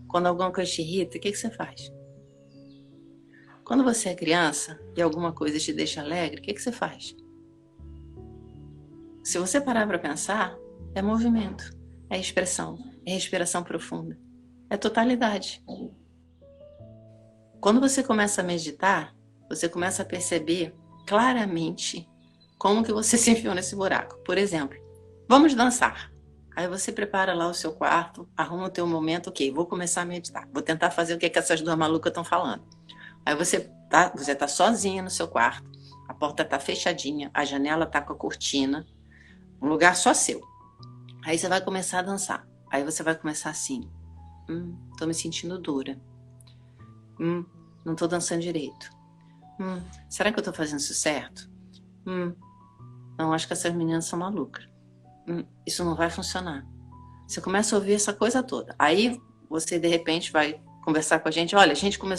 S2: quando alguma coisa te irrita, o que você faz? Quando você é criança e alguma coisa te deixa alegre, o que você faz? Se você parar para pensar, é movimento, é expressão, é respiração profunda, é totalidade. Quando você começa a meditar, você começa a perceber claramente como que você se enfiou nesse buraco. Por exemplo, vamos dançar. Aí você prepara lá o seu quarto, arruma o teu momento, ok, vou começar a meditar. Vou tentar fazer o que essas duas malucas estão falando. Aí você tá sozinha no seu quarto, a porta tá fechadinha, a janela tá com a cortina, um lugar só seu. Aí você vai começar a dançar. Aí você vai começar assim, tô me sentindo dura. Não tô dançando direito. Será que eu tô fazendo isso certo? Não, acho que essas meninas são malucas. Isso não vai funcionar. Você começa a ouvir essa coisa toda. Aí você, de repente, vai conversar com a gente. Olha,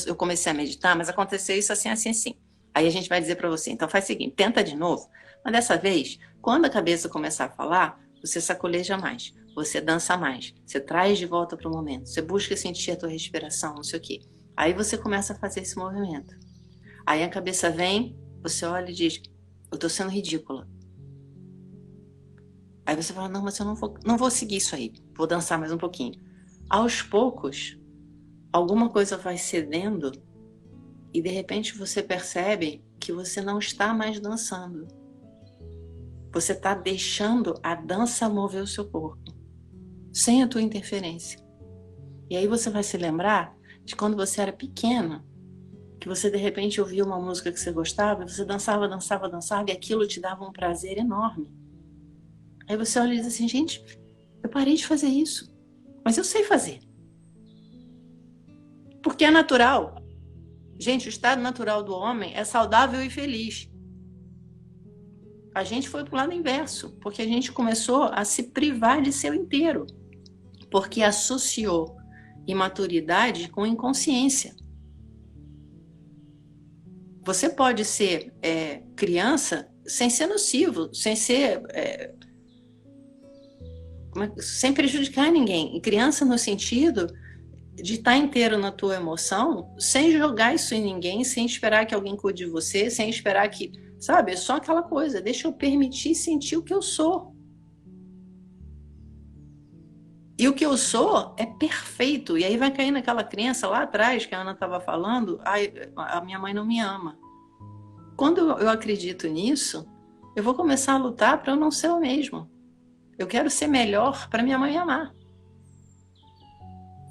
S2: eu comecei a meditar, mas aconteceu isso assim, assim, assim. Aí a gente vai dizer para você, então faz o seguinte, tenta de novo. Mas dessa vez, quando a cabeça começar a falar, você sacoleja mais, você dança mais, você traz de volta para o momento, você busca sentir a tua respiração, não sei o quê. Aí você começa a fazer esse movimento. Aí a cabeça vem, você olha e diz, eu tô sendo ridícula. Aí você fala, não, mas eu não vou seguir isso aí, vou dançar mais um pouquinho. Aos poucos, alguma coisa vai cedendo e de repente você percebe que você não está mais dançando. Você está deixando a dança mover o seu corpo, sem a tua interferência. E aí você vai se lembrar de quando você era pequena, que você de repente ouvia uma música que você gostava, e você dançava, dançava, dançava, e aquilo te dava um prazer enorme. Aí você olha e diz assim, gente, eu parei de fazer isso, mas eu sei fazer. Porque é natural. Gente, o estado natural do homem é saudável e feliz. A gente foi para o lado inverso, porque a gente começou a se privar de ser inteiro, porque associou imaturidade com inconsciência. Você pode ser criança sem ser nocivo, sem ser... sem prejudicar ninguém. E criança no sentido de estar inteiro na tua emoção, sem jogar isso em ninguém, sem esperar que alguém cuide de você, sem esperar que... Sabe, é só aquela coisa, deixa eu permitir sentir o que eu sou. E o que eu sou é perfeito. E aí vai cair naquela crença lá atrás, que a Ana estava falando, a minha mãe não me ama. Quando eu acredito nisso, eu vou começar a lutar para eu não ser o mesmo. Eu quero ser melhor para minha mãe amar.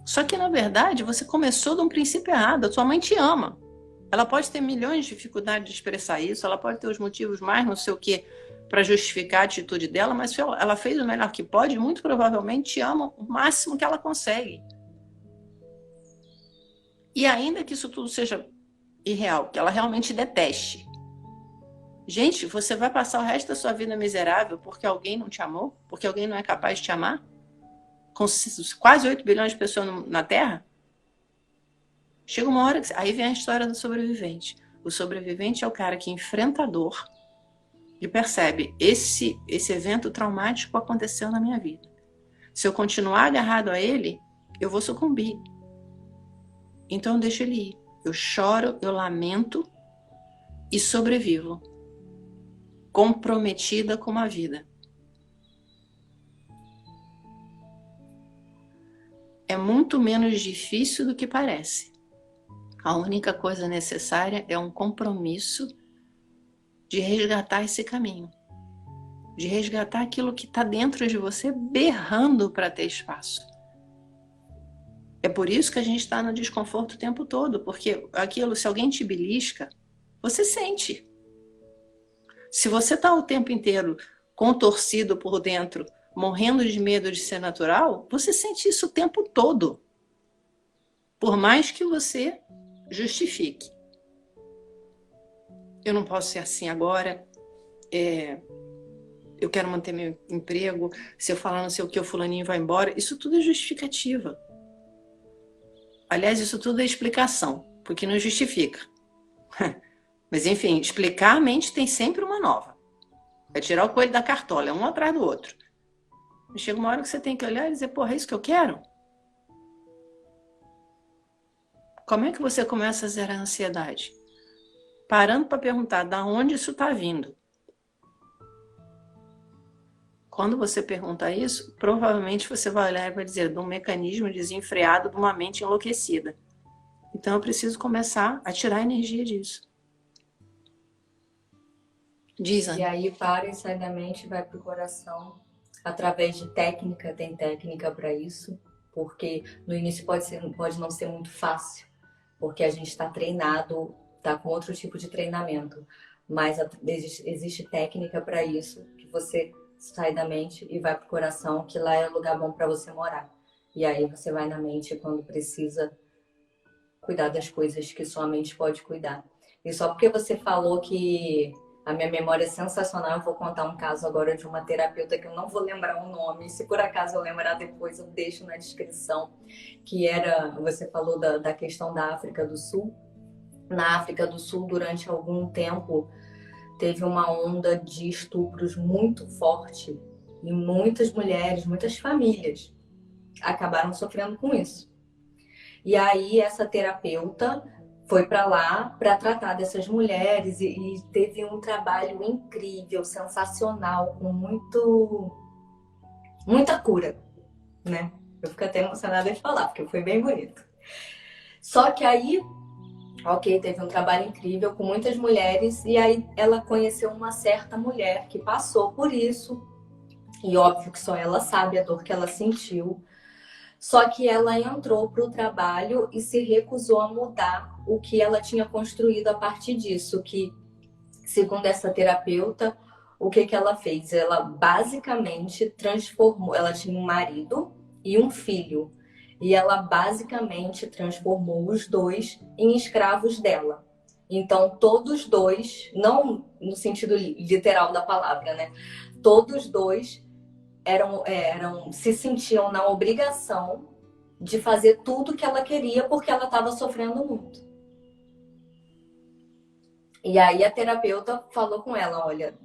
S2: Só que, na verdade, você começou de um princípio errado. A sua mãe te ama. Ela pode ter milhões de dificuldades de expressar isso, ela pode ter os motivos mais não sei o que para justificar a atitude dela, mas ela fez o melhor que pode e muito provavelmente te ama o máximo que ela consegue. E ainda que isso tudo seja irreal, que ela realmente deteste. Gente, você vai passar o resto da sua vida miserável porque alguém não te amou? Porque alguém não é capaz de te amar? Com quase 8 bilhões de pessoas na Terra? Chega uma hora que... Aí vem a história do sobrevivente. O sobrevivente é o cara que enfrenta a dor e percebe, esse evento traumático aconteceu na minha vida. Se eu continuar agarrado a ele, eu vou sucumbir. Então eu deixo ele ir. Eu choro, eu lamento e sobrevivo. Comprometida com a vida. É muito menos difícil do que parece. A única coisa necessária é um compromisso de resgatar esse caminho. De resgatar aquilo que está dentro de você berrando para ter espaço. É por isso que a gente está no desconforto o tempo todo, porque aquilo, se alguém te belisca, você sente. Se você está o tempo inteiro contorcido por dentro, morrendo de medo de ser natural, você sente isso o tempo todo. Por mais que você justifique. eu não posso ser assim agora, eu quero manter meu emprego, se eu falar não sei o que, o fulaninho vai embora. Isso tudo é justificativa. Aliás, isso tudo é explicação, porque não justifica. Mas enfim, explicar a mente tem sempre uma nova. É tirar o coelho da cartola, é um atrás do outro. Chega uma hora que você tem que olhar e dizer, porra, é isso que eu quero? Como é que você começa a zerar a ansiedade? Parando para perguntar de onde isso está vindo. Quando você perguntar isso, provavelmente você vai olhar e vai dizer de um mecanismo desenfreado de uma mente enlouquecida. Então eu preciso começar a tirar a energia disso. Diz, Ana.
S1: E aí para e sai da mente e vai para o coração. Através de técnica, tem técnica para isso. Porque no início pode não ser muito fácil. Porque a gente está treinado, está com outro tipo de treinamento. Mas existe técnica para isso, que você sai da mente e vai para o coração, que lá é o lugar bom para você morar. E aí você vai na mente quando precisa cuidar das coisas que sua mente pode cuidar. E só porque você falou que a minha memória é sensacional, eu vou contar um caso agora de uma terapeuta que eu não vou lembrar o nome. Se por acaso eu lembrar depois, eu deixo na descrição. Que era, você falou da questão da África do Sul. Na África do Sul, durante algum tempo, teve uma onda de estupros muito forte. E muitas mulheres, muitas famílias acabaram sofrendo com isso. E aí essa terapeuta foi para lá para tratar dessas mulheres e teve um trabalho incrível, sensacional, com muita cura, né? Eu fico até emocionada de falar, porque foi bem bonito. Só que aí, ok, teve um trabalho incrível com muitas mulheres e aí ela conheceu uma certa mulher que passou por isso e óbvio que só ela sabe a dor que ela sentiu. Só que ela entrou para o trabalho e se recusou a mudar o que ela tinha construído a partir disso. Que, segundo essa terapeuta, o que ela fez? Ela basicamente transformou. Ela tinha um marido e um filho. E ela basicamente transformou os dois em escravos dela. Então, todos dois, não no sentido literal da palavra, né? Todos dois se sentiam na obrigação de fazer tudo que ela queria porque ela estava sofrendo muito. E aí a terapeuta falou com ela, olha,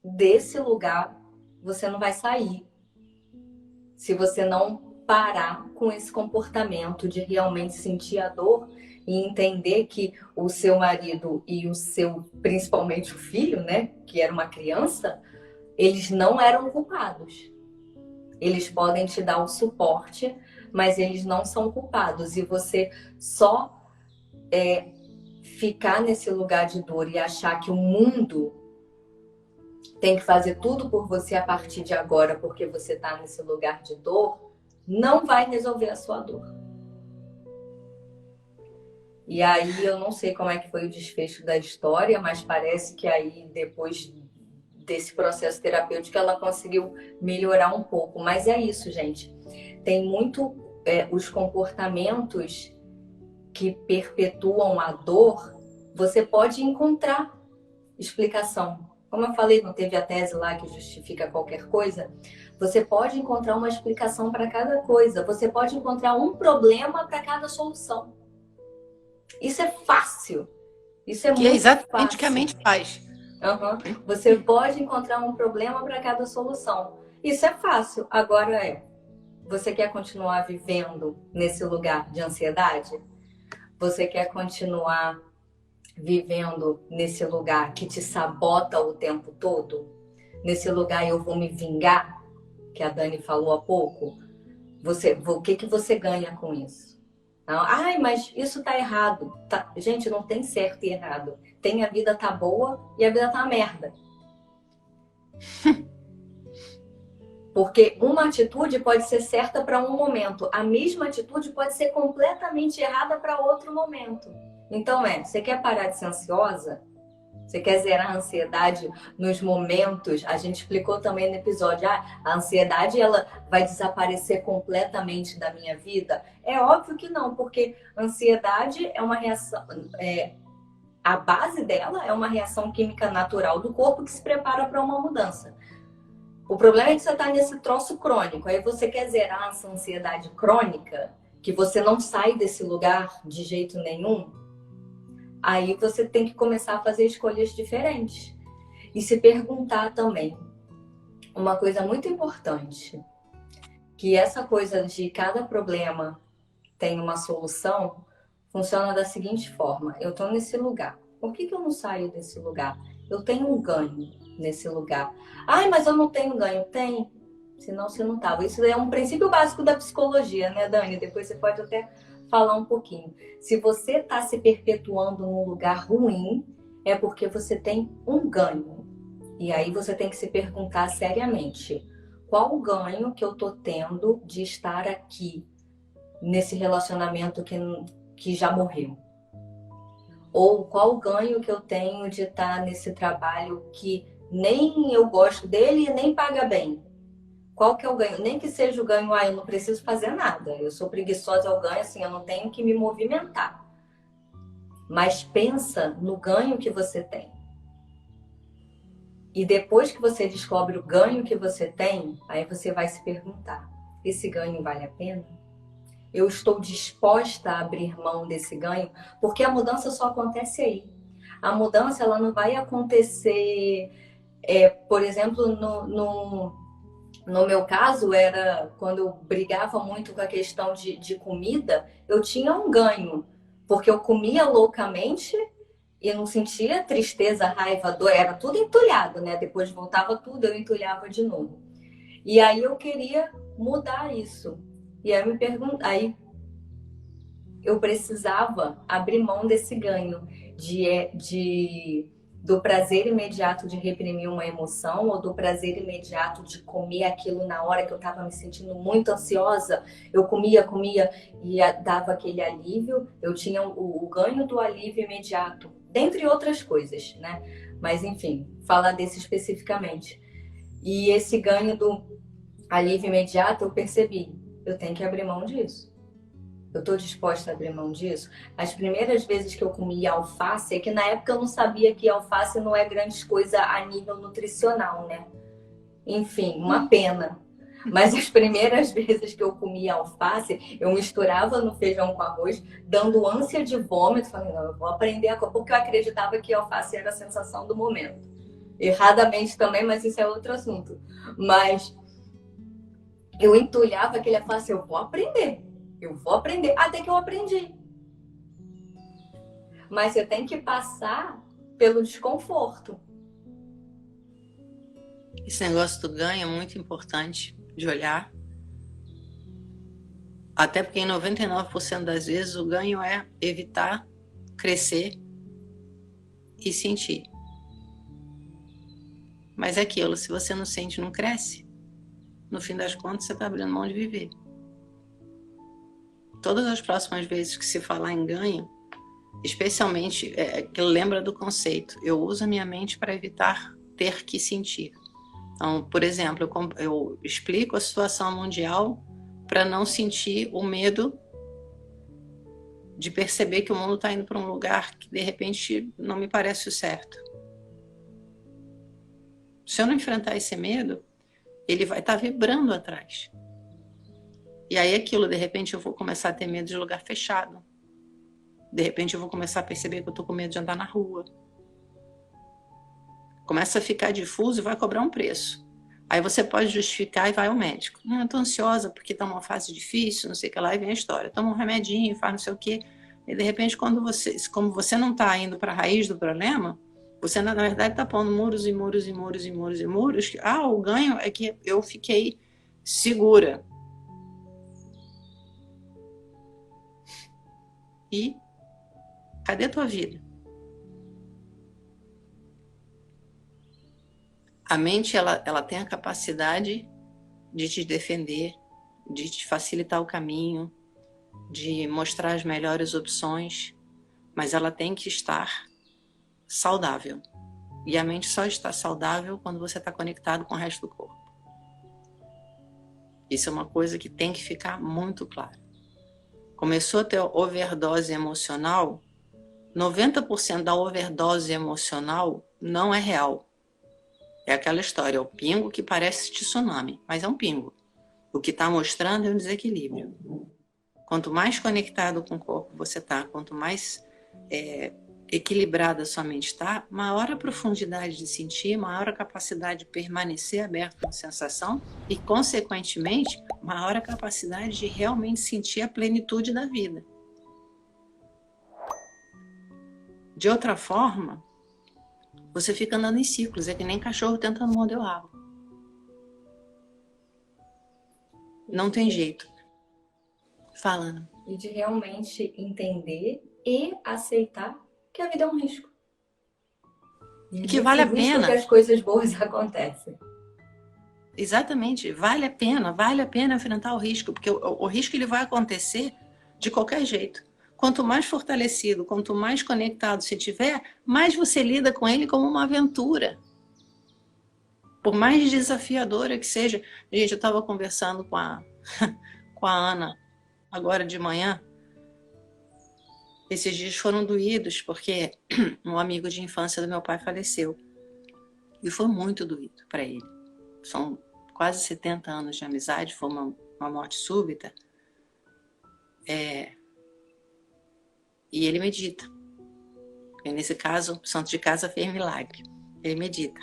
S1: desse lugar você não vai sair se você não parar com esse comportamento de realmente sentir a dor e entender que o seu marido e o seu, principalmente o filho, né, que era uma criança, eles não eram culpados. Eles podem te dar o suporte, mas eles não são culpados. E você só ficar nesse lugar de dor e achar que o mundo tem que fazer tudo por você a partir de agora, porque você está nesse lugar de dor, não vai resolver a sua dor. E aí eu não sei como é que foi o desfecho da história, mas parece que aí depois desse processo terapêutico ela conseguiu melhorar um pouco. Mas é isso, gente. Tem muito os comportamentos que perpetuam a dor, você pode encontrar explicação. Como eu falei, não teve a tese lá que justifica qualquer coisa? Você pode encontrar uma explicação para cada coisa. Você pode encontrar um problema para cada solução. Isso é fácil. Isso é muito fácil.
S2: Que é exatamente o que a mente faz.
S1: Uhum. Você pode encontrar um problema para cada solução. Isso é fácil. Agora você quer continuar vivendo nesse lugar de ansiedade? Você quer continuar vivendo nesse lugar que te sabota o tempo todo? Nesse lugar eu vou me vingar, que a Dani falou há pouco? O que você ganha com isso? Ai, mas isso tá errado. Tá. Gente, não tem certo e errado. Tem a vida tá boa e a vida tá uma merda. Porque uma atitude pode ser certa para um momento, a mesma atitude pode ser completamente errada para outro momento. Então você quer parar de ser ansiosa? Você quer zerar a ansiedade nos momentos? A gente explicou também no episódio, a ansiedade ela vai desaparecer completamente da minha vida? É óbvio que não, porque ansiedade é uma reação, a base dela é uma reação química natural do corpo que se prepara para uma mudança. O problema é que você está nesse troço crônico. Aí você quer zerar essa ansiedade crônica, que você não sai desse lugar de jeito nenhum. Aí você tem que começar a fazer escolhas diferentes. E se perguntar também, uma coisa muito importante, que essa coisa de cada problema tem uma solução, funciona da seguinte forma: eu estou nesse lugar. Por que eu não saio desse lugar? Eu tenho um ganho nesse lugar. Ai, mas eu não tenho ganho. Tem. Senão você não estava. Isso é um princípio básico da psicologia, né, Dani? Depois você pode até falar um pouquinho. Se você está se perpetuando num lugar ruim, é porque você tem um ganho. E aí você tem que se perguntar seriamente: qual o ganho que eu estou tendo de estar aqui, nesse relacionamento que já morreu? Ou qual o ganho que eu tenho de estar nesse trabalho que nem eu gosto dele e nem paga bem? Qual que é o ganho? Nem que seja o ganho, eu não preciso fazer nada. Eu sou preguiçosa ao ganho, assim, eu não tenho que me movimentar. Mas pensa no ganho que você tem. E depois que você descobre o ganho que você tem, aí você vai se perguntar: esse ganho vale a pena? Eu estou disposta a abrir mão desse ganho? Porque a mudança só acontece aí. A mudança, ela não vai acontecer, por exemplo, no meu caso, era quando eu brigava muito com a questão de comida, eu tinha um ganho, porque eu comia loucamente e não sentia tristeza, raiva, dor, era tudo entulhado, né? Depois voltava tudo, eu entulhava de novo. E aí eu queria mudar isso. E aí eu precisava abrir mão desse ganho do prazer imediato de reprimir uma emoção, ou do prazer imediato de comer aquilo na hora que eu estava me sentindo muito ansiosa. Eu comia e dava aquele alívio. Eu tinha o ganho do alívio imediato, dentre outras coisas, né? Mas enfim, falar desse especificamente. E esse ganho do alívio imediato, eu percebi: eu tenho que abrir mão disso. Eu estou disposta a abrir mão disso? As primeiras vezes que eu comia alface, é que na época eu não sabia que alface não é grande coisa a nível nutricional, né? Enfim, uma pena. Mas as primeiras vezes que eu comia alface, eu misturava no feijão com arroz, dando ânsia de vômito. Falei, não, eu vou aprender porque eu acreditava que alface era a sensação do momento. Erradamente também, mas isso é outro assunto. Mas eu entulhava aquele alface, eu vou aprender, até que eu aprendi. Mas você tem que passar pelo desconforto.
S2: Esse negócio do ganho é muito importante de olhar. Até porque em 99% das vezes o ganho é evitar crescer e sentir. Mas é aquilo, se você não sente, não cresce. No fim das contas, você está abrindo mão de viver. Todas as próximas vezes que se falar em ganho, especialmente, que lembra do conceito, eu uso a minha mente para evitar ter que sentir. Então, por exemplo, eu explico a situação mundial para não sentir o medo de perceber que o mundo está indo para um lugar que, de repente, não me parece o certo. Se eu não enfrentar esse medo, ele vai estar vibrando atrás. E aí aquilo, de repente, eu vou começar a ter medo de lugar fechado. De repente, eu vou começar a perceber que eu estou com medo de andar na rua. Começa a ficar difuso e vai cobrar um preço. Aí você pode justificar e vai ao médico. Eu estou ansiosa porque está uma fase difícil, não sei o que lá, e vem a história. Toma um remedinho, faz não sei o quê. E de repente, como você não está indo para a raiz do problema, você na verdade está pondo muros e muros e muros e muros e muros. O ganho é que eu fiquei segura. E cadê a tua vida? A mente, ela tem a capacidade de te defender, de te facilitar o caminho, de mostrar as melhores opções, mas ela tem que estar saudável. E a mente só está saudável quando você está conectado com o resto do corpo. Isso é uma coisa que tem que ficar muito clara. Começou a ter overdose emocional, 90% da overdose emocional não é real. É aquela história, é o pingo que parece tsunami, mas é um pingo. O que está mostrando é um desequilíbrio. Quanto mais conectado com o corpo você está, quanto mais equilibrada a sua mente está, maior a profundidade de sentir, maior a capacidade de permanecer aberto na sensação e, consequentemente, maior a capacidade de realmente sentir a plenitude da vida. De outra forma, você fica andando em ciclos, é que nem cachorro tentando morder o rabo. Não tem jeito. Fala, Ana.
S1: E de realmente entender e aceitar que a vida é um risco.
S2: E que vale a pena.
S1: Que as coisas boas acontecem.
S2: Exatamente, vale a pena enfrentar o risco, porque o risco ele vai acontecer de qualquer jeito. Quanto mais fortalecido, quanto mais conectado você tiver, mais você lida com ele como uma aventura. Por mais desafiadora que seja. Gente, eu estava conversando com a Ana agora de manhã. Esses dias foram doídos porque um amigo de infância do meu pai faleceu. E foi muito doído para ele. São quase 70 anos de amizade, foi uma morte súbita. E ele medita. E nesse caso, o santo de casa fez milagre. Ele medita.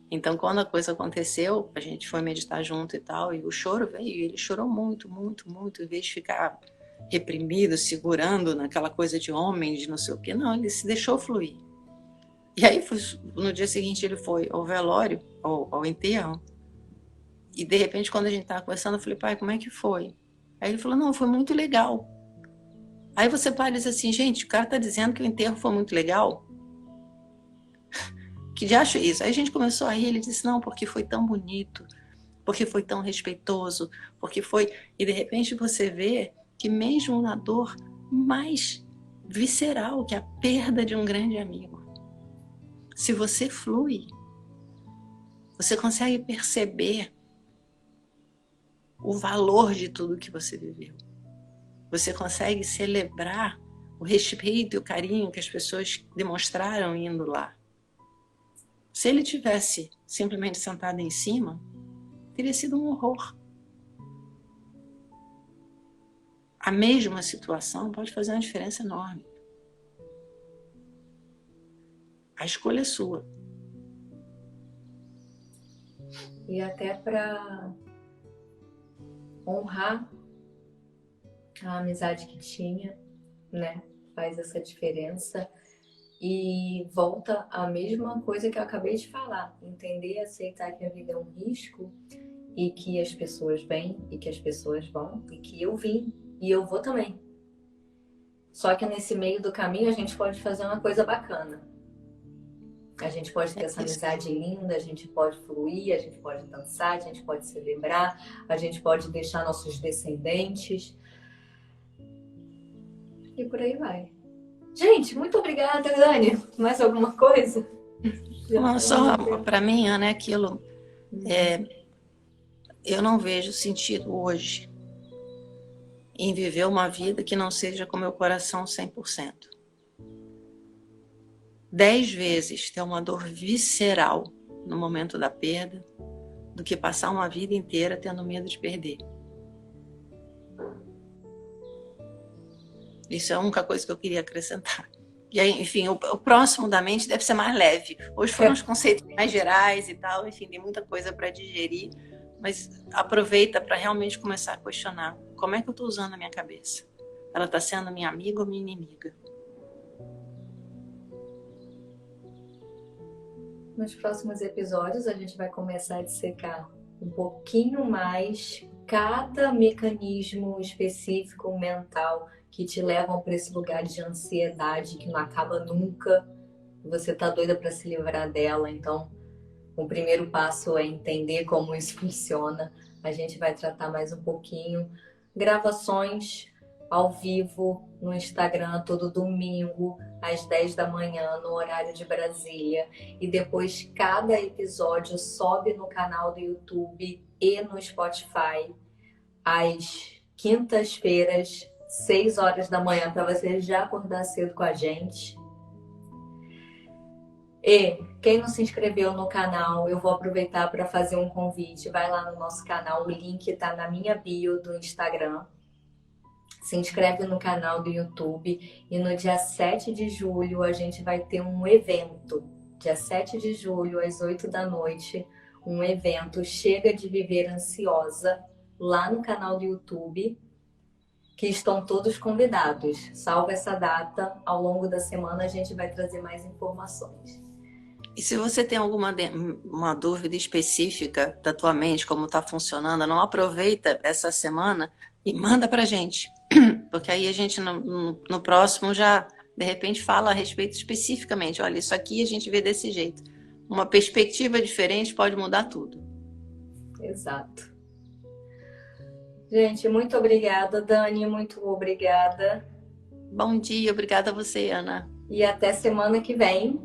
S2: Então, quando a coisa aconteceu, a gente foi meditar junto e tal, e o choro veio, e ele chorou muito, muito, muito, em vez de ficar reprimido, segurando naquela coisa de homem, de não sei o quê. Não, ele se deixou fluir. E aí, no dia seguinte, ele foi ao velório, ao enterro, e de repente, quando a gente estava conversando, eu falei, pai, como é que foi? Aí ele falou, não, foi muito legal. Aí você para e diz assim, gente, o cara está dizendo que o enterro foi muito legal? Que diacho é isso? Aí a gente começou a rir, ele disse, não, porque foi tão bonito, porque foi tão respeitoso, porque foi... E de repente você vê que mesmo na dor mais visceral, que é a perda de um grande amigo, se você flui, você consegue perceber o valor de tudo que você viveu. Você consegue celebrar o respeito e o carinho que as pessoas demonstraram indo lá. Se ele tivesse simplesmente sentado em cima, teria sido um horror. A mesma situação pode fazer uma diferença enorme. A escolha é sua.
S1: E até para honrar a amizade que tinha, né? Faz essa diferença. E volta a mesma coisa que eu acabei de falar. Entender e aceitar que a vida é um risco e que as pessoas vêm e que as pessoas vão e que eu vim e eu vou também. Só que nesse meio do caminho a gente pode fazer uma coisa bacana. A gente pode ter essa amizade linda, a gente pode fluir, a gente pode dançar, a gente pode celebrar, a gente pode deixar nossos descendentes. E por aí vai. Gente, muito obrigada, Dani. Mais alguma coisa?
S2: Não, só para mim, Ana, é aquilo. Eu não vejo sentido hoje em viver uma vida que não seja com meu coração 100%. 10 vezes ter uma dor visceral no momento da perda do que passar uma vida inteira tendo medo de perder. Isso é a única coisa que eu queria acrescentar. E aí, enfim, o próximo da mente deve ser mais leve. Hoje foram os conceitos mais gerais e tal, enfim, tem muita coisa para digerir, mas aproveita para realmente começar a questionar. Como é que eu estou usando a minha cabeça? Ela está sendo minha amiga ou minha inimiga?
S1: Nos próximos episódios a gente vai começar a dissecar um pouquinho mais cada mecanismo específico mental que te levam para esse lugar de ansiedade que não acaba nunca. Você tá doida para se livrar dela, então o primeiro passo é entender como isso funciona. A gente vai tratar mais um pouquinho. Gravações ao vivo no Instagram todo domingo às 10 da manhã no horário de Brasília, e depois cada episódio sobe no canal do YouTube e no Spotify às quintas-feiras 6 horas da manhã, para você já acordar cedo com a gente. E quem não se inscreveu no canal, eu vou aproveitar para fazer um convite. Vai lá no nosso canal, o link está na minha bio do Instagram. Se inscreve no canal do YouTube e no dia 7 de julho a gente vai ter um evento. Dia 7 de julho, às 8 da noite, um evento Chega de Viver Ansiosa, lá no canal do YouTube, que estão todos convidados. Salva essa data, ao longo da semana a gente vai trazer mais informações.
S2: E se você tem uma dúvida específica da tua mente, como está funcionando, não aproveita essa semana e manda para a gente. Porque aí a gente no próximo já, de repente, fala a respeito especificamente. Olha, isso aqui a gente vê desse jeito. Uma perspectiva diferente pode mudar tudo.
S1: Exato. Gente, muito obrigada, Dani, muito obrigada.
S2: Bom dia, obrigada a você, Ana.
S1: E até semana que vem.